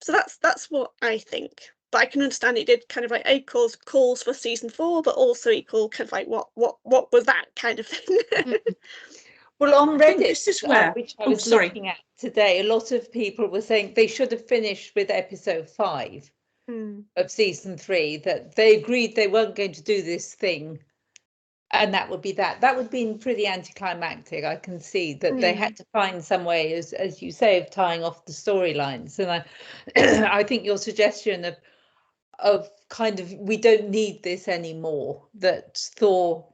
So that's what I think. But I can understand it did kind of like calls for season 4, but also equal kind of like what was that kind of thing. Well, on Reddit, this is where which I was looking at today, a lot of people were saying they should have finished with episode 5 of season 3, that they agreed they weren't going to do this thing. And that would be that. That would be pretty anticlimactic. I can see that they had to find some way, as you say, of tying off the storylines. And I think your suggestion of kind of we don't need this anymore, that Thor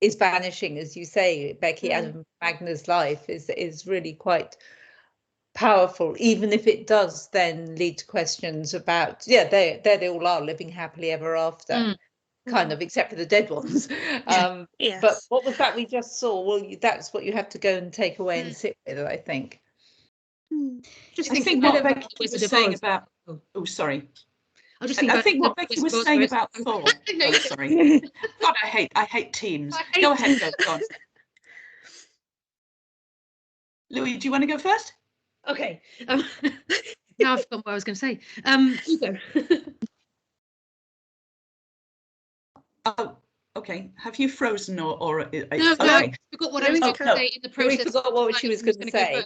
is vanishing, as you say, Becky, out of Magna's life is really quite powerful, even if it does then lead to questions about, there they all are living happily ever after. Kind of, except for the dead ones. Yes. But what was that we just saw? Well, that's what you have to go and take away and sit with it, I think. I think what Becky was saying about... Oh, sorry. I think what Becky was saying about Thor... Oh, sorry. God, I hate teams. Go ahead, go on. Louis, do you want to go first? Okay. Now I've forgotten what I was going to say. You go. Oh, okay. Have you frozen or no, I forgot what I was going to say in the process. We forgot what she was going to say.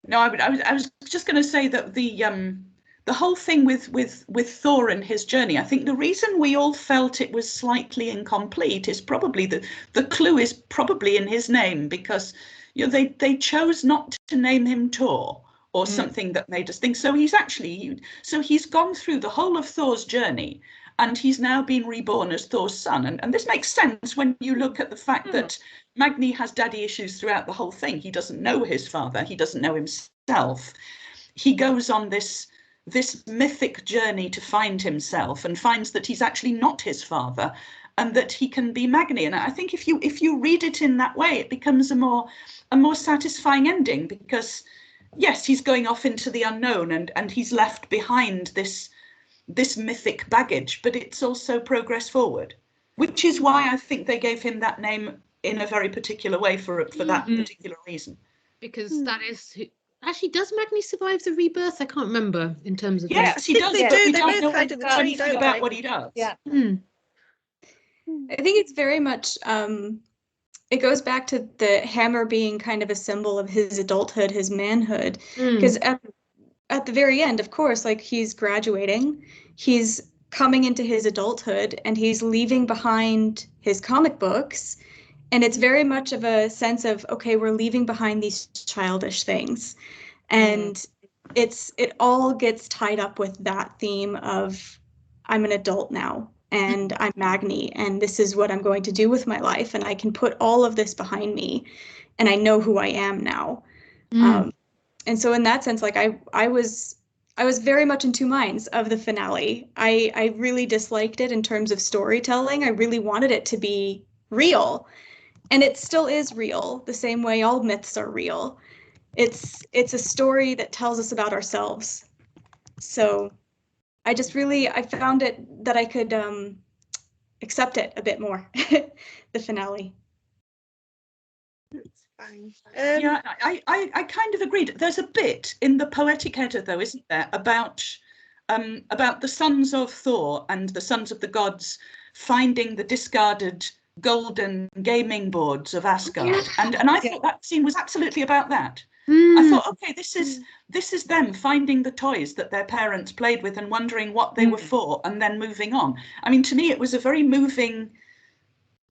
No, I was just going to say that the whole thing with Thor and his journey, I think the reason we all felt it was slightly incomplete is probably the clue is probably in his name, because they chose not to name him Thor or something that made us think. So he's gone through the whole of Thor's journey, and he's now been reborn as Thor's son. And this makes sense when you look at the fact that Magni has daddy issues throughout the whole thing. He doesn't know his father. He doesn't know himself. He goes on this mythic journey to find himself, and finds that he's actually not his father, and that he can be Magni. And I think if you read it in that way, it becomes a more satisfying ending, because yes, he's going off into the unknown, and he's left behind this mythic baggage, but it's also progress forward, which is why I think they gave him that name in a very particular way for that particular reason. Because that is who. Actually, does Magni survive the rebirth? I can't remember in terms of. Yes, he does. They But do. we They don't both know hide in the tree, anything don't about they? what he does. Yeah. I think it's very much, it goes back to the hammer being kind of a symbol of his adulthood, his manhood. Because at the very end, of course, like, he's graduating, he's coming into his adulthood, and he's leaving behind his comic books. And it's very much of a sense of, okay, we're leaving behind these childish things. And it all gets tied up with that theme of, I'm an adult now, and I'm Magni, and this is what I'm going to do with my life, and I can put all of this behind me, and I know who I am now. And so in that sense, like, I was very much in two minds of the finale. I really disliked it in terms of storytelling. I really wanted it to be real, and it still is real, the same way all myths are real. It's a story that tells us about ourselves. So I found it that I could accept it a bit more, the finale. That's fine. Yeah, I kind of agreed. There's a bit in the Poetic Edda, though, isn't there, about the sons of Thor and the sons of the gods finding the discarded golden gaming boards of Asgard, and I thought that scene was absolutely about that. I thought, okay, this is them finding the toys that their parents played with and wondering what they were for, and then moving on. I mean, to me, it was a very moving,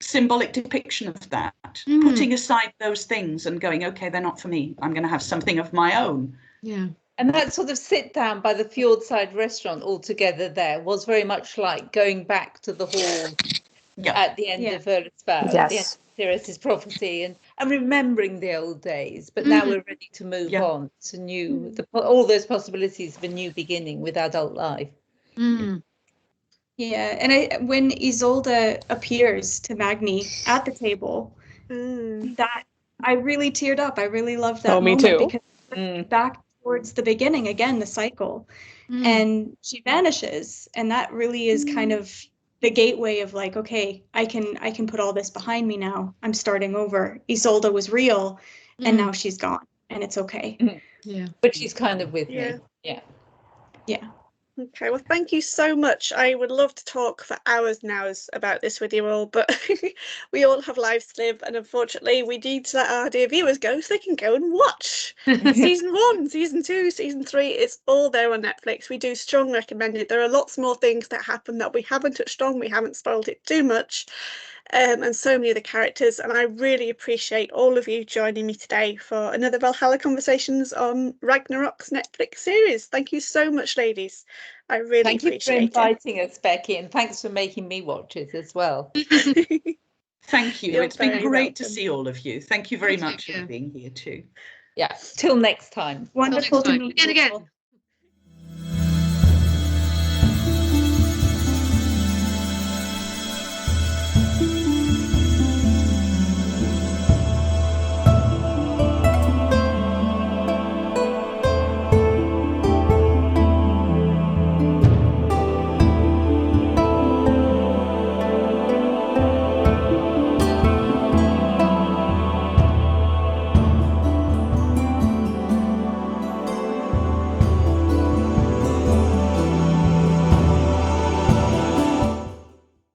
symbolic depiction of that, putting aside those things and going, okay, they're not for me. I'm going to have something of my own. Yeah. And that sort of sit down by the fjordside restaurant all together there was very much like going back to the hall at the end of Völuspá, at the end of Sirius's prophecy, and remembering the old days. But now we're ready to move on to all those possibilities of a new beginning with adult life. Yeah, and when Isolde appears to Magni at the table, that I really teared up. I really loved that moment, me too. because we're back towards the beginning again, the cycle, and she vanishes, and that really is kind of the gateway of, like, okay, I can put all this behind me now. I'm starting over. Isolde was real, and now she's gone, and it's okay. Yeah, but she's kind of with me. Yeah. Okay, well, thank you so much. I would love to talk for hours and hours about this with you all, but we all have lives to live, and unfortunately we need to let our dear viewers go so they can go and watch season 1, season 2, season 3. It's all there on Netflix. We do strongly recommend it. There are lots more things that happen that we haven't touched on. We haven't spoiled it too much. And so many of the characters, and I really appreciate all of you joining me today for another Valhalla Conversations on Ragnarok's Netflix series. Thank you so much, ladies. I really appreciate it. Thank you for inviting us, Becky, and thanks for making me watch it as well. Thank you. It's been great to see all of you. Thank you very much for being here too. Yeah, till next time. Wonderful to meet you. Again.